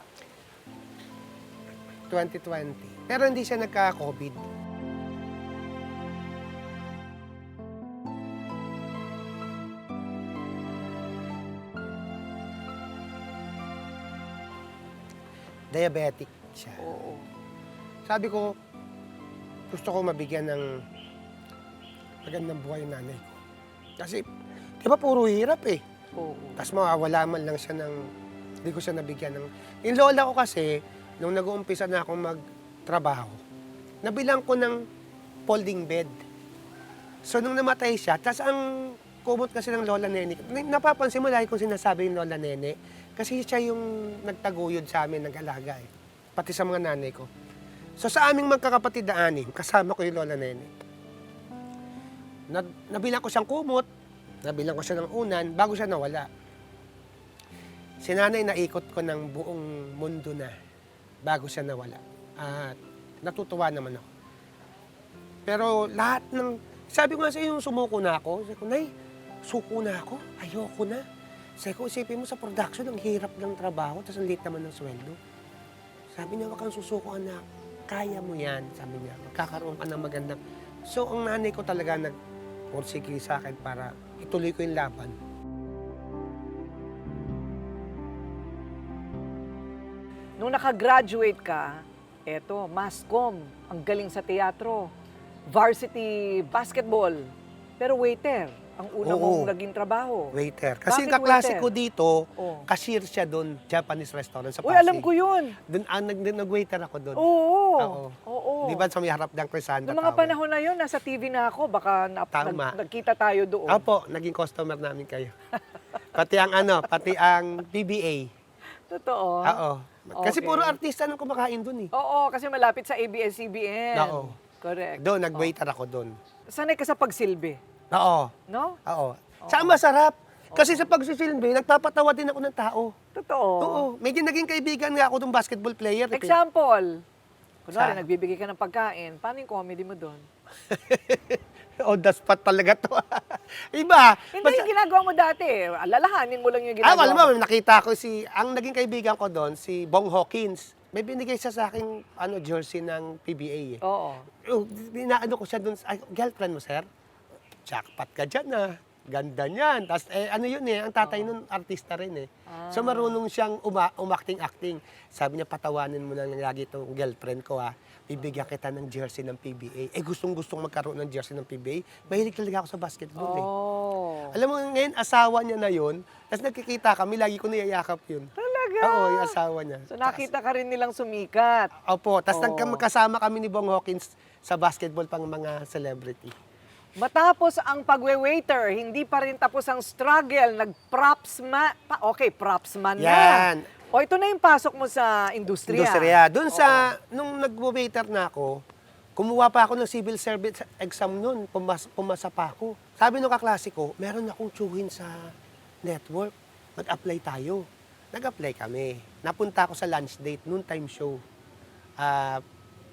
2020. Pero hindi siya nagka-COVID. Diabetic siya. Oo. Sabi ko, gusto ko mabigyan ng magandang buhay yung nanay ko. Kasi, di ba puro hirap eh. Oo. Tapos mawawala man lang siya ng, hindi ko siya nabigyan ng... Yung lola ko kasi, nung nag-uumpisa na akong magtrabaho, nabilang ko ng folding bed. So, nung namatay siya, tapos ang kumot kasi ng lola nene, napapansin mo lagi kong sinasabi yung lola nene, kasi siya yung nagtaguyod sa amin, nag-alaga eh. Pati sa mga nanay ko. So, sa aming magkakapatid na anim, kasama ko yung lola nene. Nabilang ko siyang kumot, nabilang ko siya ng unan, bago siya nawala. Si nanay naikot ko ng buong mundo na bago siya nawala. At natutuwa naman ako. Pero lahat ng... Sabi ko nga sa iyo, sumuko na ako. Sabi ko, Nay, suko na ako. Ayoko na. Sabi ko, isipin mo sa production, ang hirap ng trabaho, tapos ang liit naman ng sweldo. Sabi niya, wag kang susuko, anak. Kaya mo yan. Sabi niya, magkakaroon ka ng magandang... So, ang nanay ko talaga nag-pursige sa akin para ituloy ko yung laban. Nung nakagraduate ka, eto, Mascom, ang galing sa teatro, varsity basketball, pero waiter, ang una mong naging trabaho. Waiter. Kasi Bakit yung kaklase waiter? ko dito, Oh. cashier siya doon, Japanese restaurant sa Pasig. Uy, alam ko yun. Doon, nag-waiter ako doon. Oo. Oo. Di ba sa may harap ng Crisanta Noong mga Tower? panahon na yun, nasa TV na ako, baka Tama. nagkita tayo doon. Apo, naging customer namin kayo. pati ang PBA. Totoo. Oo. Kasi Okay. puro artista nang kumakain doon eh. Oo, kasi malapit sa ABS-CBN. Oo. Correct. Doon, nag-waiter ako doon. Sanay ka sa pagsilbi, Oo. no? Oo. Saan masarap? Kasi sa pagsisilbi, nagpapatawa din ako ng tao. Totoo. Oo. Medyo naging kaibigan nga ako ng basketball player. Example, kunwari, Sa- nagbibigay ka ng pagkain, paano yung comedy mo doon? On the spot talaga to. Iba. Hindi yung ginagawa mo dati. Alalahanin mo lang yung ginagawa Alam mo, nakita ko ang naging kaibigan ko doon, si Bong Hawkins. May binigay siya sa akin jersey ng PBA eh. Oo. Binaano ko siya doon, girlfriend mo, sir? Jackpot ka dyan ah. Ganda niyan. Tapos, ano yun ang tatay nun, artista rin So, marunong siyang umakting-acting. Sabi niya, patawanin mo lang lagi itong girlfriend ko Bibigyan kita ng jersey ng PBA. Gustong-gustong magkaroon ng jersey ng PBA. Mahilig talaga ako sa basketball Alam mo, ngayon, asawa niya na yun. Tapos nagkikita kami, lagi ko niyayakap yun. Talaga? Oo, yung asawa niya. So nakita ka rin nilang sumikat. Opo, tapos magkasama kami ni Bong Hawkins sa basketball pang mga celebrity. Matapos ang pagwe-waiter, hindi pa rin tapos ang struggle. Nag-propsman. Okay, propsman Yan. na. O ito na yung pasok mo sa industriya. Industriya. Doon nung nag-waiter na ako, kumuha pa ako ng civil service exam noon. Pumasa pa ako. Sabi nung kaklase ko, meron akong tsuhin sa network. Mag-apply tayo. Nag-apply kami. Napunta ako sa lunch date, noon time show.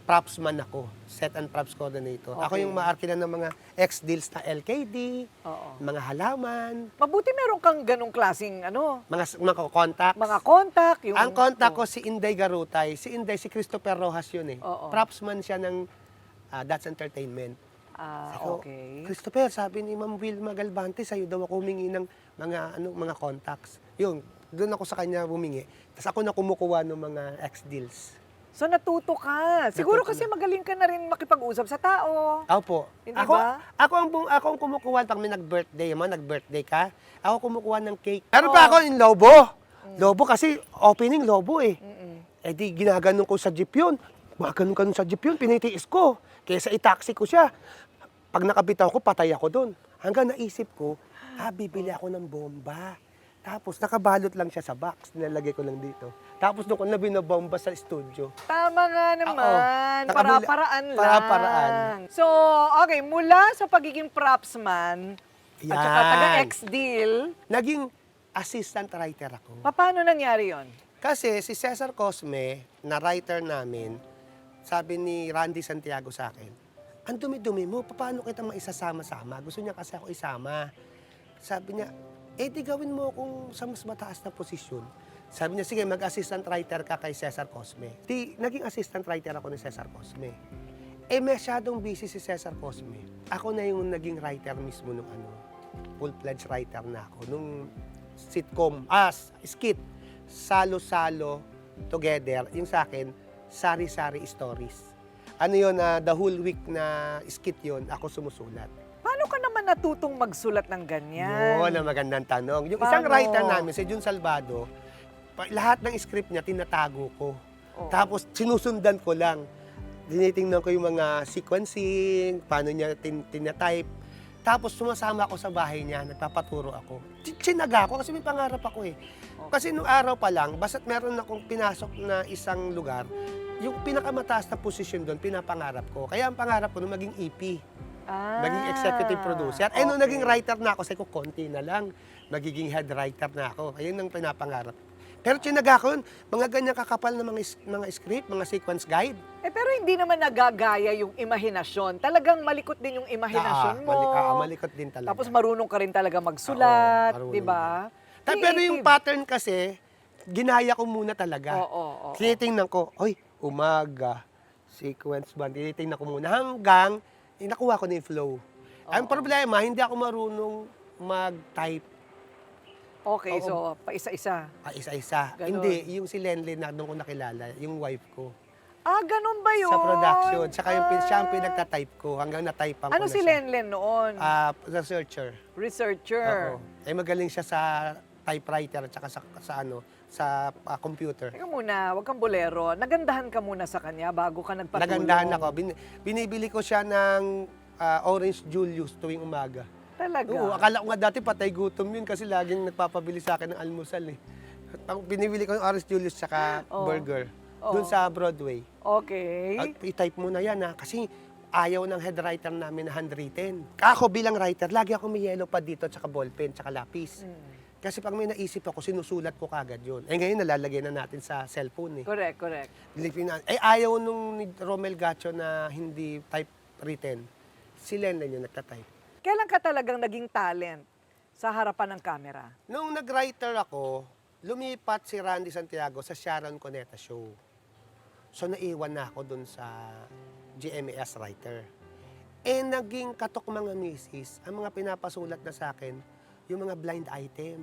Propsman ako, set and props coordinator. Ako yung maarkila ng mga ex-deals na LKD, mga halaman. Mabuti meron kang ganong klaseng Mga contacts. mga contact. Yung, Ang contact ko si Inday Garutay. Si Christopher Rojas yun Propsman siya ng That's Entertainment. Okay. Christopher, sabi ni Ma'am Wilma Galvante, sa'yo daw ako humingi ng mga contacts. Yun, doon ako sa kanya humingi. Tapos ako na kumukuha ng mga ex-deals. So natuto ka. Siguro kasi magaling ka na rin makipag-usap sa tao. Opo. Hindi Ako, ba? ako ang kumukuha pag may nag-birthday ka, ako kumukuha ng cake. Meron pa ako yung lobo. Lobo kasi opening lobo di ginaganon ko sa jeep yun. Gumaganon sa jeep yun, pinitiis ko. Kesa i-taxi ko siya. Pag nakabitaw ko, patay ako doon. Hanggang naisip ko, bibili ako ng bomba. Tapos nakabalot lang siya sa box, nilalagay ko lang dito. Tapos doon ko na binabomba sa studio. Tama nga naman. Para-paraan lang. Para-paraan. So, okay, mula sa pagiging propsman, at saka Yan. taga-ex-deal, Naging assistant writer ako. paano nangyari yon? Kasi si Cesar Cosme, na writer namin, sabi ni Randy Santiago sa akin, ang dumi-dumi mo, paano kita maisasama-sama? Gusto niya kasi ako isama. Sabi niya, di gawin mo akong sa mas mataas na posisyon. Sabi niya, sige, mag-assistant writer ka kay Cesar Cosme. Naging assistant writer ako ni Cesar Cosme. Masyadong busy si Cesar Cosme. Ako na yung naging writer mismo nung full-fledged writer na ako. Nung sitcom, skit, Salo-Salo Together, yung sa akin, Sari-Sari Stories. Ano yun, the whole week na skit yun, ako sumusulat. Paano ka naman natutong magsulat ng ganyan? Yun, ang magandang tanong. Yung Paano? isang writer namin, si Jun Salvado, lahat ng script niya, tinatago ko. Tapos, sinusundan ko lang. Tinitingnan ko yung mga sequencing, paano niya tinatype. Tapos, sumasama ako sa bahay niya, nagpapaturo ako. Sinaga ako kasi may pangarap ako Kasi nung araw pa lang, basta't meron akong pinasok na isang lugar, yung pinakamataas na posisyon doon, pinapangarap ko. Kaya ang pangarap ko nung maging EP. Maging executive producer. Nung naging writer na ako, sabi ko, konti na lang. Magiging head writer na ako. Ayun ang pinapangarap. Pero tinaga ko yun, mga ganyan kakapal na mga script, mga sequence guide. Pero hindi naman nagagaya yung imahinasyon. Talagang malikot din yung imahinasyon mo. Malikot din talaga. Tapos marunong ka rin talaga magsulat, marunong di ba? Pero yung pattern kasi, ginaya ko muna talaga. Oo. Tinitingnan ko, umaga, sequence ba? Tinitingnan ko muna hanggang nakuha ko na yung flow. Ang problema, hindi ako marunong mag-type. Okay, so paisa-isa. Isa-isa. Ganon. Hindi, yung si Lenlen na doon ko nakilala, yung wife ko. Ganun ba yun? Sa production. Tsaka siya ang pinagtatype ko hanggang na-typean ko Ano na si siya. Lenlen noon? Researcher. Researcher. Oo. Magaling siya sa typewriter at saka sa computer. Teka muna, wag kang bolero. Nagandahan ka muna sa kanya bago ka nagpatulong. Nagandahan ako. Binibili ko siya ng Orange Julius tuwing umaga. Talaga? Oo, akala ko nga dati patay gutom yun kasi laging nagpapabili sa akin ng almusal Binibili ko yung Orange Julius tsaka burger. Doon sa Broadway. Okay. I-type mo na yan kasi ayaw ng head writer namin na handwritten. Ako bilang writer, lagi ako may yellow pad dito tsaka ballpen tsaka lapis. Kasi pag may naisip ako, sinusulat ko kagad yun. Ngayon nalalagay na natin sa cellphone Correct. Ayaw nung ni Romel Gacho na hindi typewritten. Si Lenlen yung nagtatype. Kailan ka talagang naging talent sa harapan ng camera? Nung nag-writer ako, lumipat si Randy Santiago sa Sharon Cuneta Show. So naiwan na ako dun sa GMAS writer. naging katok mga misis, ang mga pinapasulat na sa akin, yung mga blind item.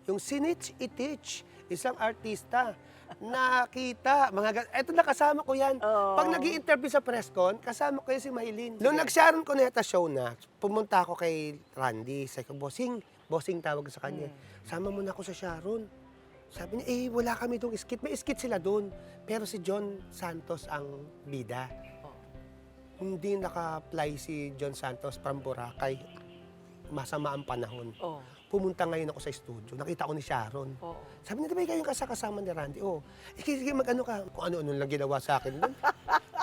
Yung sinitch itich, isang artista, nakita, eto nakasama ko yan. Pag nag-i-interview sa press con, kasama ko yan si Maylin. Noong nag-Sharon Cuneta show na, pumunta ako kay Randy. Sabi ko, bossing tawag sa kanya. Sama mo na ako sa Sharon. Sabi niya, wala kami doong skit. May skit sila doon. Pero si John Santos ang bida. Hindi naka-apply si John Santos from Boracay. Masama ang panahon. Pumunta ngayon ako sa studio. Nakita ko ni Sharon. Sabi niya, di ba kayong kasama ni Randy? Sige, mag-ano ka. Kung ano-ano lang ginawa sa akin doon.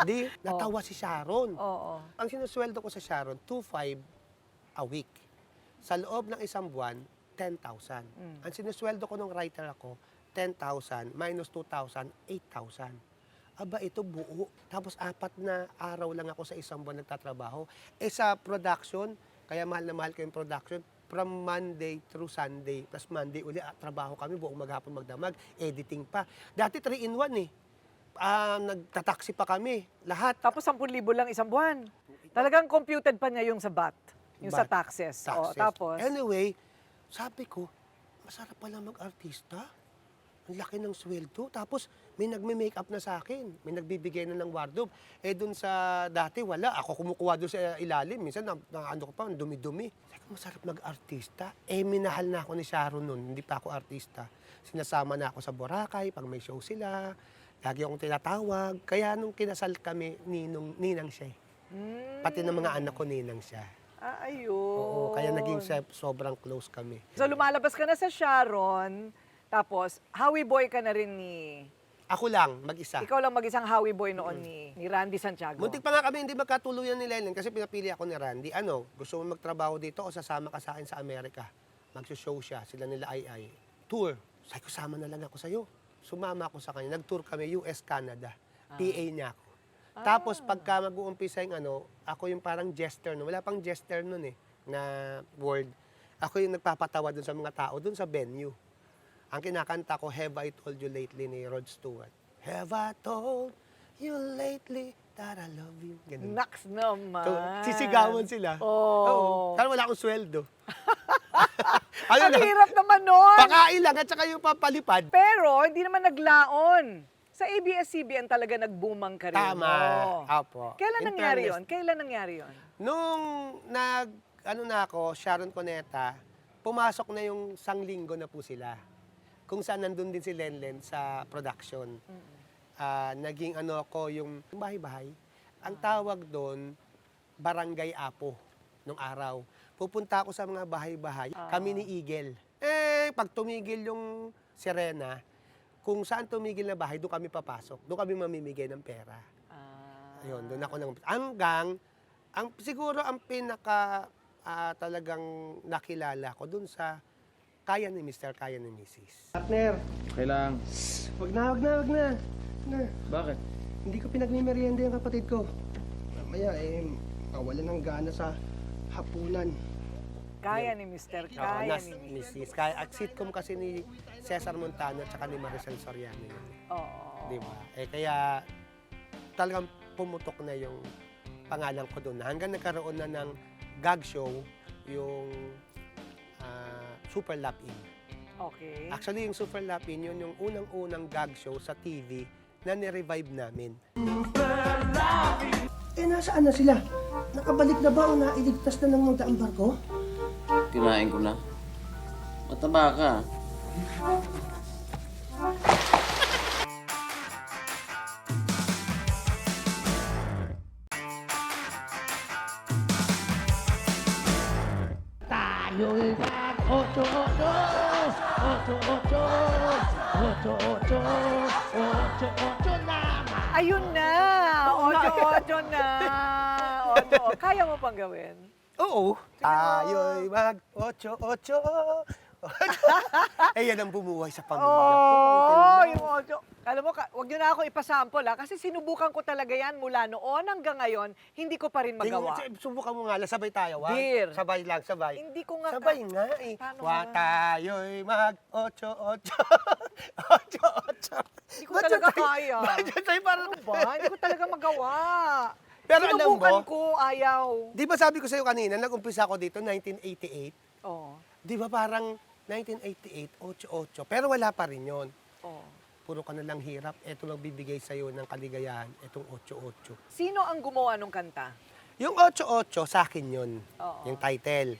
Di, natawa si Sharon. Ang sinusweldo ko sa Sharon, 2,500 a week. Sa loob ng isang buwan, 10,000. Ang sinusweldo ko nung writer ako, 10,000 minus 2,000, 8,000. Aba, ito buo. Tapos 4 na araw lang ako sa isang buwan nagtatrabaho. Sa production, kaya mahal na mahal ko yung production, from Monday through Sunday, plus Monday uli, trabaho kami, buong maghapon magdamag, editing pa. Dati 3-in-1 nagtataksi pa kami, lahat. Tapos 10,000 lang isang buwan. Talagang computed pa niya yung sa BAT, yung sa taxes. Tapos, anyway, sabi ko, masarap pala mag-artista. Ang laki ng sweldo. Tapos, may nagme-makeup na sa akin. May nagbibigay na ng wardrobe. Dun sa dati, wala. Ako kumukuha doon sa ilalim. Minsan, ano ko pa, dumi-dumi. Sabi ko, masarap mag-artista. Minahal na ako ni Sharon noon. Hindi pa ako artista. Sinasama na ako sa Boracay pag may show sila. Lagi akong tinatawag. Kaya nung kinasal kami, ninang siya. Pati ng mga anak ko, ninang siya. ayun. Oo, kaya naging sobrang close kami. So lumalabas ka na sa Sharon, tapos Howie Boy ka na rin ni... Ako lang, mag-isa. Ikaw lang mag-isang Howie Boy noon ni Randy Santiago. Muntik pa nga kami hindi magkatuluyan ni Lenlen kasi pinapili ako ni Randy. Gusto mo magtrabaho dito o sasama ka sa akin sa Amerika? Magsushow siya, sila nila ay tour. Sabi ko, sama na lang ako sa'yo. Sumama ako sa kanya. Nag-tour kami, US, Canada. PA niya ako. Tapos pagka mag-uumpisa yung ako yung parang jester no. Wala pang jester nun na word. Ako yung nagpapatawa dun sa mga tao, dun sa venue. Ang kinakanta ko, Have I Told You Lately ni Rod Stewart. Have I told you lately that I love you? Ganun. Naks naman. So, sisigawan sila. Oo. Pero wala akong sweldo. Ang hirap naman nun. Pakain lang at saka yung papalipad. Pero hindi naman naglaon. Sa ABS-CBN talaga nag-boomang ka rin. Tama. Apo. Kailan nangyari yun? Kailan nangyari yun? Nung na ako, Sharon Cuneta, pumasok na yung 1 linggo na po sila. Kung saan nandun din si Lenlen sa production. Naging ako yung bahay-bahay. Ang tawag doon, Barangay Apo, nung araw. Pupunta ako sa mga bahay-bahay, kami ni Eagle. Pag tumigil yung sirena, kung saan tumigil na bahay, doon kami papasok. Doon kami mamimigay ng pera. Ayun, doon ako nang... siguro ang pinaka talagang nakilala ko doon sa kaya ni Mr., kaya ni Mrs. Partner. Okay lang. Wag na. Bakit? Hindi ko pinagmimerienda yung kapatid ko. Mamaya, wala nang gana sa hapunan. Kaya ni Mr., kaya ni Mrs. Kaya, sitcom kasi ni Cesar Montano at saka ni Maricel Soriano yun. Oo. Di ba? Kaya talagang pumutok na yung pangalan ko doon. Hanggang nagkaroon na ng gag show, yung Super Lap-In. Okay. Actually, yung Super Lap-In, yun yung unang-unang gag show sa TV na ni-revive namin. Nasaan na sila? Nakabalik na ba o nailigtas na ng mga daang barko? Kinain ko na. Mataba ka. Tayo'y mag-8-8! 8-8! naman! Ayun na! Ocho na! Kaya mo pang gawin? Oo. Tayo'y mag-8-8! Yan ang bumuhay sa pamilya ko. Oo, yung ocho. Alam mo, wag nyo na ako ipasample kasi sinubukan ko talaga yan mula noon hanggang ngayon, hindi ko pa rin magawa. Subukan mo nga lang, sabay tayo. Dear. Sabay lang, sabay. Hindi ko nga... Sabay nga Paano tayo'y mag-8-8. 8-8. Hindi ko talaga kaya. Bakit sa'yo parang... Ano ba? Hindi ko talaga magawa. Pero alam mo, Sinubukan ko, ayaw. di ba sabi ko sa'yo kanina, nag-umpisa ako dito, 1988. Oo. Di ba parang 1988, 8-8, pero wala pa rin yon. Oo. Puro ka na lang hirap, eto lang bibigay sa'yo ng kaligayahan, etong 8-8. Sino ang gumawa ng kanta? Yung 8-8, sa akin yun. Oo. Yung title.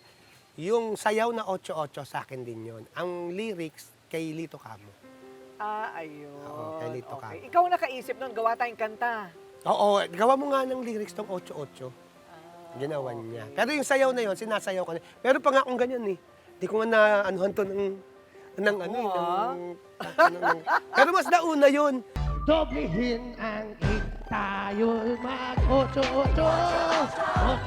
Yung sayaw na 8-8, sa akin din yun. Ang lyrics, kay Lito Camo. Ayun. Oo, kay Lito Okay. Camo. Ikaw nakaisip nun, gawa tayong kanta. Oo, gawa mo nga ng lyrics tong 8-8. Ginawa niya. Pero yung sayaw na yun, sinasayaw ko na. Pero pa nga akong ganyan eh. Di ko nga na-anuhan to ng pero mas nauna yun. Doblehin ang tayo mag-8-8.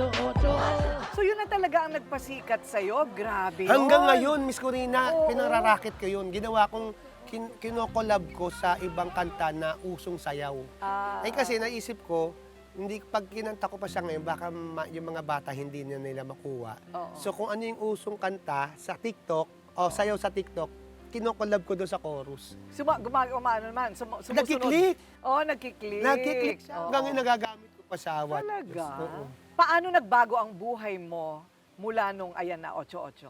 8-8. So yun na talaga ang nagpasikat sa'yo? Grabe yun. Hanggang ngayon, Miss Corina, Oo. pinararakit ko yun. Ginawa kong kinokolab ko sa ibang kanta na usong sayaw. Eh kasi naisip ko, hindi pag kinanta ko pa siya ngayon, baka yung mga bata hindi na nila makuha. Oo. So kung ano yung usong kanta sa TikTok, o sayaw sa TikTok, kinokolab ko doon sa chorus. Gumagawa naman. Sumusunod. Nagkiklik. Oo, nagkiklik. Nagkiklik siya. Oo. Hanggang ngayon nagagamit ko pa sa what. Talaga? Oo. Paano nagbago ang buhay mo mula nung ayan na 8-8?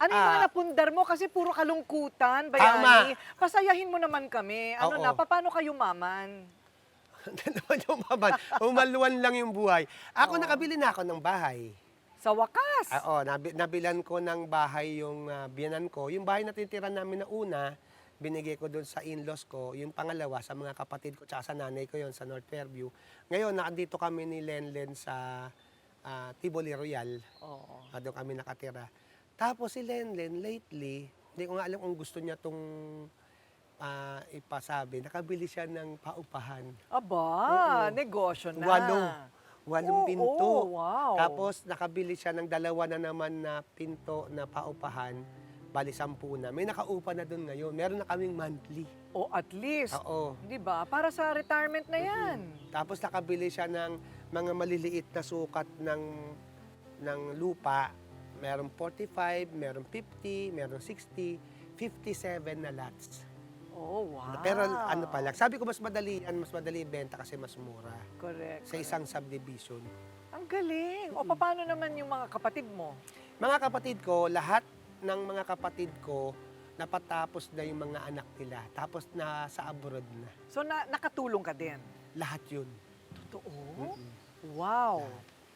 Ano yung mga napundar mo? Kasi puro kalungkutan, Bayani. Pasayahin mo naman kami. Ano Oo. na, paano kayo maman? Umaluan lang yung buhay. Ako nakabili na ako ng bahay. Sa wakas. Oo, nabilan ko ng bahay yung biyanan ko. Yung bahay na titira namin na una, binigay ko doon sa in-laws ko. Yung pangalawa, sa mga kapatid ko, tsaka sa nanay ko yon sa North Fairview. Ngayon, nakandito kami ni Lenlen sa Tivoli Royal. Oo. Doon kami nakatira. Tapos si Lenlen, lately, hindi ko nga alam kung gusto niya itong ipasabi. Nakabili siya ng paupahan. Aba, negosyo na. 8 pinto. wow. Tapos nakabili siya ng 2 na naman na pinto na paupahan. Bali 10 na. May nakaupa na doon ngayon. Meron na kaming monthly. O at least. Oo. Di ba? Para sa retirement na yan. Tapos nakabili siya ng mga maliliit na sukat ng lupa. Meron 45, meron 50, meron 60, 57 na lots. Oh, wow. Pero ano pa lang, sabi ko mas madali ibenta kasi mas mura. Correct. Sa isang subdivision. Ang galing. O paano naman yung mga kapatid mo? Mga kapatid ko, lahat ng mga kapatid ko, napatapos na yung mga anak nila. Tapos nasa abroad na. So nakatulong ka din? Lahat yun. Totoo? Wow.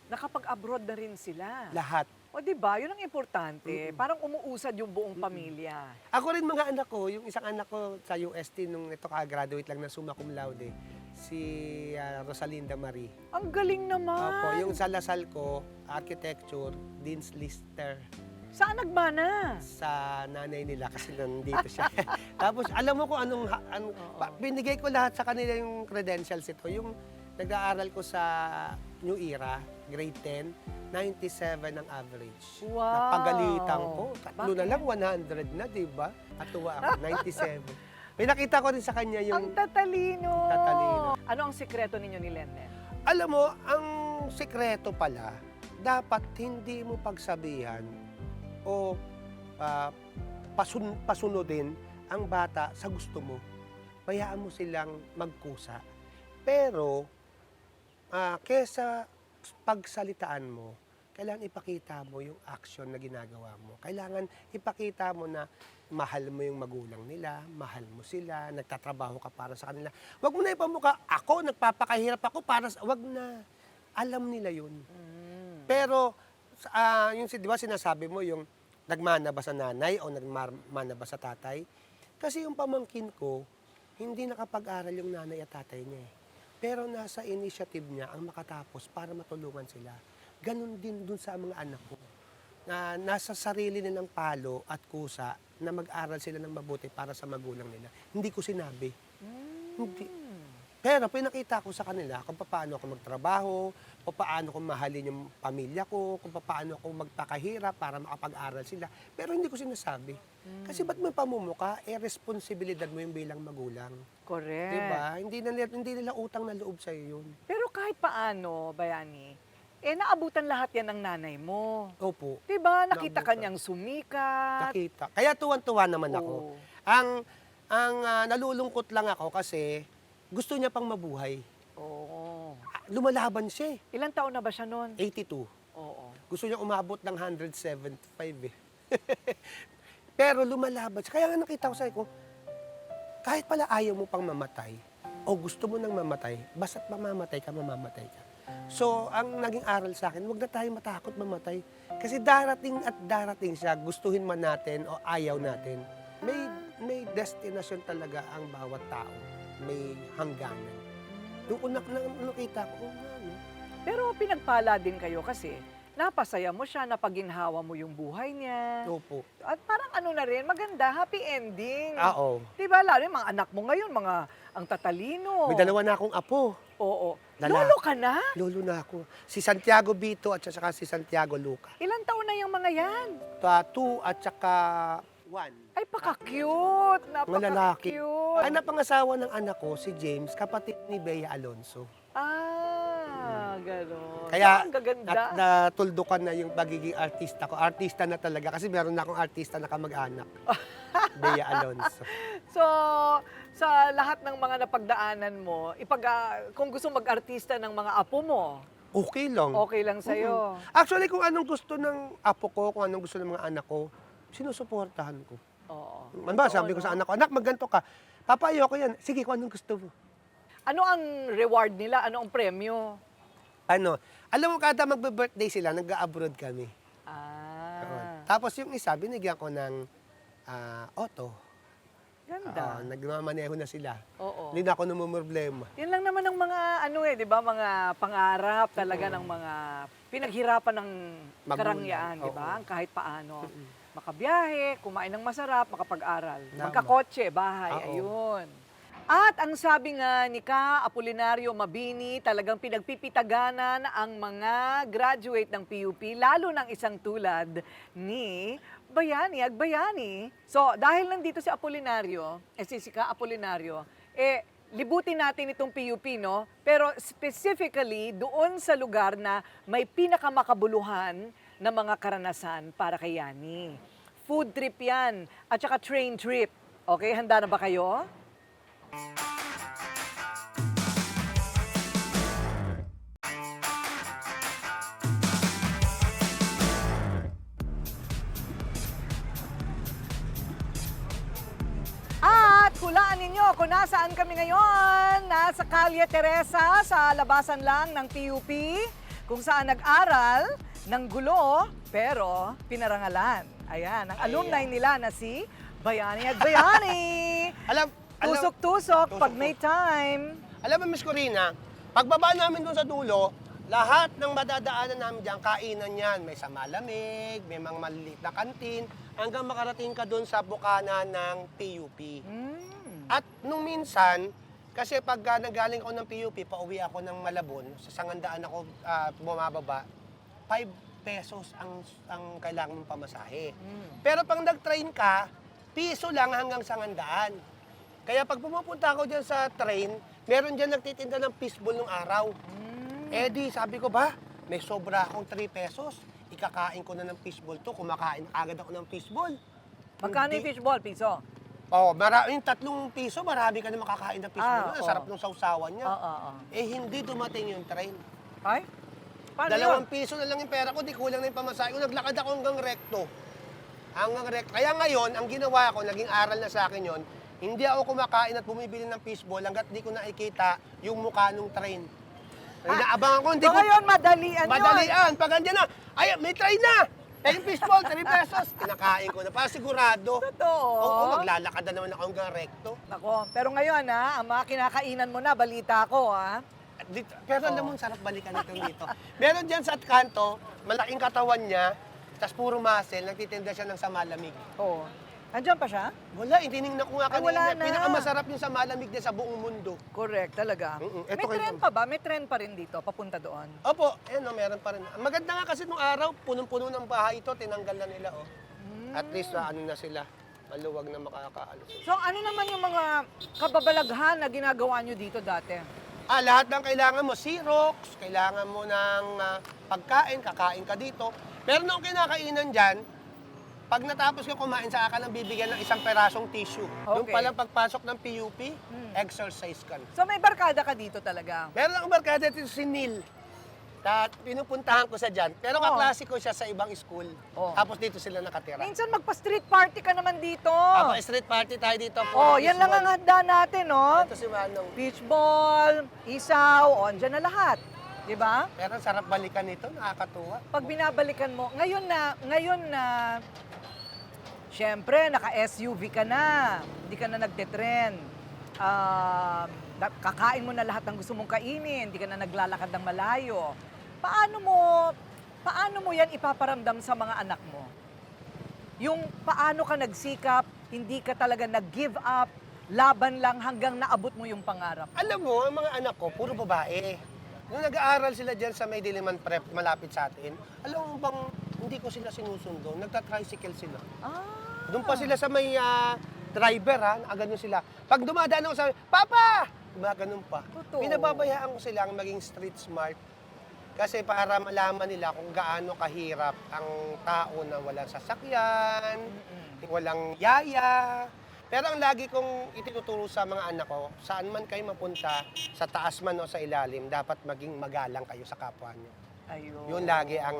Nakapag-abroad na rin sila. Lahat. O di ba? Yun ang importante. Parang umuusad yung buong pamilya. Ako rin mga anak ko, yung isang anak ko sa UST nung ito ka-graduate lang na summa cum laude, si Rosalinda Marie. Ang galing naman. Opo, yung sa Lasal ko, architecture, Dean's Lister. Saan nagmana? Sa nanay nila kasi nandito siya. Tapos alam mo kung binigay ko lahat sa kanila yung credentials ito. Yung nag-aaral ko sa New Era, grade 10, 97 ang average. Wow. Napagalitan ko. Tatlo na Bakit? lang, 100 na, di ba? At tuwa ako, 97. May nakita ko rin sa kanya yung... Ang tatalino. Tatalino. Ano ang sikreto ninyo ni Lenlen? Alam mo, ang sikreto pala, dapat hindi mo pagsabihan o pasunodin ang bata sa gusto mo. Bayaan mo silang magkusa. Pero, kesa pagsalitaan mo, kailangan ipakita mo yung action na ginagawa mo. Kailangan ipakita mo na mahal mo yung magulang nila, mahal mo sila, nagtatrabaho ka para sa kanila. Huwag mo na ipamukha, ako, nagpapakahirap ako para sa... Huwag na. Alam nila yun. Pero, yung di ba sinasabi mo, yung nagmana ba sa nanay o nagmana ba sa tatay? Kasi yung pamangkin ko, hindi nakapag-aral yung nanay at tatay niya eh. Pero nasa initiative niya ang makatapos para matulungan sila. Ganon din dun sa mga anak ko. Na nasa sarili nilang palo at kusa na mag-aral sila ng mabuti para sa magulang nila. Hindi ko sinabi. Hindi. Pero pinakita ko sa kanila kung paano ako magtrabaho, kung paano ko mahalin yung pamilya ko, kung paano ako magpakahirap para makapag-aral sila. Pero hindi ko sinasabi. Kasi ba't mo pamumuka, responsibilidad mo yung bilang magulang. Correct. Diba? Hindi nila utang na loob sa'yo yun. Pero kahit paano, Bayani, naabutan lahat yan ng nanay mo. Opo. Diba? Nakita Naabutan. kanyang sumikat. Nakita. Kaya tuwan-tuwa naman ako. Oo. Ang nalulungkot lang ako kasi gusto niya pang mabuhay. Oo. Lumalaban siya eh. Ilang taon na ba siya noon? 82. Oo. Gusto niya umabot ng 175 eh. Pero lumalaban siya. Kaya nga nakita ko sa'yo ko, kahit pala ayaw mo pang mamatay, o gusto mo nang mamatay, basta't mamamatay ka, mamamatay ka. So, ang naging aral sa akin, huwag na tayo matakot mamatay. Kasi darating at darating siya, gustuhin man natin o ayaw natin. May destinasyon talaga ang bawat tao. May hangganan. Doon ko nakita ko, ano. Pero pinagpala din kayo kasi napasaya mo siya, napaginhawa mo yung buhay niya. Opo. At parang ano na rin, maganda, happy ending. Oo. Diba, lalo yung mga anak mo ngayon, mga ang tatalino. May dalawa na akong apo. Oo. Lala. Lolo ka na? Lolo na ako. Si Santiago Vito at saka si Santiago Luca. Ilang taon na yung mga yan? 2 at saka 1. Ay, paka-cute. Mga lalaki. Napaka-cute. Ang napangasawa ng anak ko, si James, kapatid ni Bea Alonso. Gano'n. Kaya ang gaganda. natuldukan na yung pagiging artista ko. Artista na talaga kasi meron na akong artista na kamag-anak. Bea Alonso. So, sa lahat ng mga napagdaanan mo, kung gusto mag-artista ng mga apo mo, Okay lang. okay lang sa'yo. Actually, kung anong gusto ng apo ko, kung anong gusto ng mga anak ko, sinusuportahan ko. Oo. Manba, sabi ko sa anak ko, anak, magganto ka. Papa, ayoko yan. Sige, kung anong gusto mo. Ano ang reward nila? Ano ang premyo? Alam mo, kada magbe-birthday sila, nag-abroad kami. Tapos yung isa, binigyan ko ng auto. Ganda. Nagmamaneho na sila. Oo. Hindi na ako namumroblema. Yan lang naman ang mga di ba, mga pangarap talaga ng mga pinaghirapan ng Magulang. karangyaan, di ba? Kahit paano. Makabiyahe, kumain ng masarap, makapag-aral. Tama. Magkakotse, bahay, Oo. ayun. At ang sabi nga ni Ka Apolinario Mabini, talagang pinagpipitaganan ang mga graduate ng PUP, lalo ng isang tulad ni Bayani Agbayani. So, dahil nandito si Apolinario, si Ka Apolinario, libutin natin itong PUP, no? Pero specifically, doon sa lugar na may pinakamakabuluhan na mga karanasan para kay Yani. Food trip yan, at saka train trip. Okay, handa na ba kayo? At hulaan ninyo kung nasaan kami ngayon. Nasa Calle Teresa sa labasan lang ng PUP, kung saan nag-aral ng gulo pero pinarangalan. Ayan, ang alumni nila na si Bayani Agbayani. Tusok-tusok pag may time. Alam mo, Miss Corina, pagbaba namin doon sa dulo, lahat ng madadaanan namin diyan, kainan yan. May sa malamig, may mga maliliit na kantin, hanggang makarating ka doon sa bukana ng PUP. At nung minsan, kasi pag nagaling ako ng PUP, pauwi ako ng Malabon, sa Sangandaan ako bumababa, 5 pesos ang kailangan mong pamasahe. Pero pag nag-train ka, piso lang hanggang Sangandaan. Kaya pag pumupunta ako dyan sa train, meron dyan nagtitinda ng fishball nung araw. Di, sabi ko ba, may sobra akong 3 pesos. Ikakain ko na ng fishball to. Kumakain agad ako ng fishball. Magkano yung fishball, piso? Yung 3 piso, marami ka na makakain ng fishball. Ang sarap ng sausawan niya. Hindi dumating yung train. Ay? Paano 2 piso na lang yung pera ko, di kulang na yung pamasahe ko. Naglakad ako hanggang recto. Kaya ngayon, ang ginawa ko, naging aral na sa akin yon. Hindi ako kumakain at bumibili ng fishball hanggat di ko nakikita yung mukha nung train. Inaabangan ko, hindi so ko... ngayon, madalian yun. Madalian. Pag andyan na, ay, may train na! Yung fishball, 3 pesos. Kinakain ko na, para sigurado. Totoo. Oo, maglalakad na naman ako hanggang recto. Nako, pero ngayon ang mga kinakainan mo na, balita ko Pero alam mo, sarap balikan ito dito. Meron dyan sa kanto, malaking katawan niya, tapos puro muscle, nagtitinda siya ng samalamig. Oo. Andiyan pa siya? Wala, tinignan ko nga Ay, kanina. wala na. Pinakamasarap yung samalamig niya sa buong mundo. Correct, talaga. Ito May trend pa ba? May trend pa rin dito, papunta doon? Opo, meron pa rin. Maganda nga kasi nung araw, punong-puno ng bahay ito, tinanggal na nila. At least na sila, maluwag na makakaalos. So ano naman yung mga kababalaghan na ginagawa nyo dito dati? Lahat ng kailangan mo, Xerox, kailangan mo ng pagkain, kakain ka dito. Meron akong kinakainan dyan, Pag natapos ko kumain, sa akin lang bibigyan ng isang perasong tissue. Doon Okay. palang pagpasok ng PUP, exercise ka na. So may barkada ka dito talaga? Meron akong barkada dito si Neil. Pinupuntahan ko sa dyan. Pero kaklase ko siya sa ibang school. Tapos dito sila nakatira. Minsan magpa-street party ka naman dito. Ako, street party tayo dito. Oh, yan lang ang handa natin, no? Ito si Manong. Beach ball, isaw, andyan na lahat. Di ba? Pero sarap balikan ito, nakakatuwa. Pag binabalikan mo, ngayon na, syempre, naka-SUV ka na. Hindi ka na nagte-trend. Kakain mo na lahat ng gusto mong kainin. Hindi ka na naglalakad ng malayo. Paano mo yan ipaparamdam sa mga anak mo? Yung paano ka nagsikap, hindi ka talaga nag-give up, laban lang hanggang naabot mo yung pangarap. Alam mo, ang mga anak ko, puro babae. Nung nag-aaral sila dyan sa May Diliman Prep, malapit sa atin, alam mo bang hindi ko sila sinusundo, nagta-tricycle sila. Doon pa sila sa may driver, ganun sila. Pag dumadaan ako sa Papa! Ganun pa. Totoo. Pinababayaan ko silang maging street smart. Kasi para malaman nila kung gaano kahirap ang tao na walang sasakyan, walang yaya. Pero ang lagi kong itinuturo sa mga anak ko, saan man kayo mapunta, sa taas man o sa ilalim, dapat maging magalang kayo sa kapwa niyo. Ayun. Yun lagi ang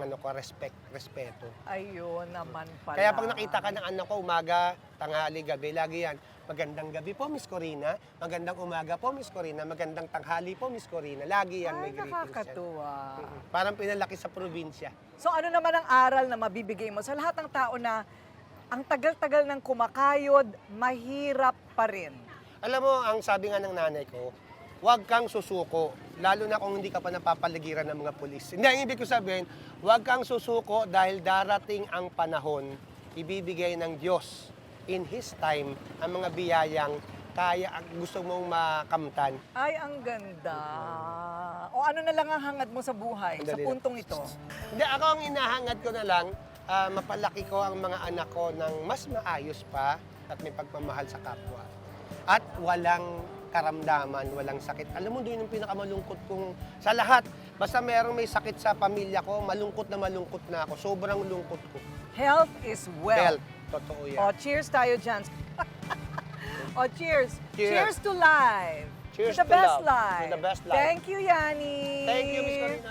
respeto. Ayun naman pala. Kaya pag nakita ka ng anak ko, umaga, tanghali, gabi, lagi yan. Magandang gabi po, Miss Corina. Magandang umaga po, Miss Corina. Magandang tanghali po, Miss Corina. Lagi yan, may greetings yan. Nakakatuwa. Parang pinalaki sa probinsya. So ano naman ang aral na mabibigay mo sa lahat ng tao na ang tagal-tagal ng kumakayod, mahirap pa rin? Alam mo, ang sabi nga ng nanay ko, huwag kang susuko, lalo na kung hindi ka pa napapaligiran ng mga pulis. Hindi, ang ibig ko sabihin, huwag kang susuko dahil darating ang panahon, ibibigay ng Diyos in His time ang mga biyayang kaya gusto mong makamtan. Ay, ang ganda. O ano na lang ang hangad mo sa buhay, sa Sandali puntong ito? Hindi, ako ang inahangad ko na lang, mapalaki ko ang mga anak ko ng mas maayos pa at may pagmamahal sa kapwa. At walang karamdaman, walang sakit. Alam mo, doon yung pinakamalungkot kong sa lahat. Basta merong may sakit sa pamilya ko, malungkot na ako. Sobrang lungkot ko. Health is wealth. Health. Totoo yan. O, cheers tayo dyan. O, cheers. Cheers to life. Cheers to the to best love. life. To the best life. Thank you, Yani. Thank you, Miss Corina.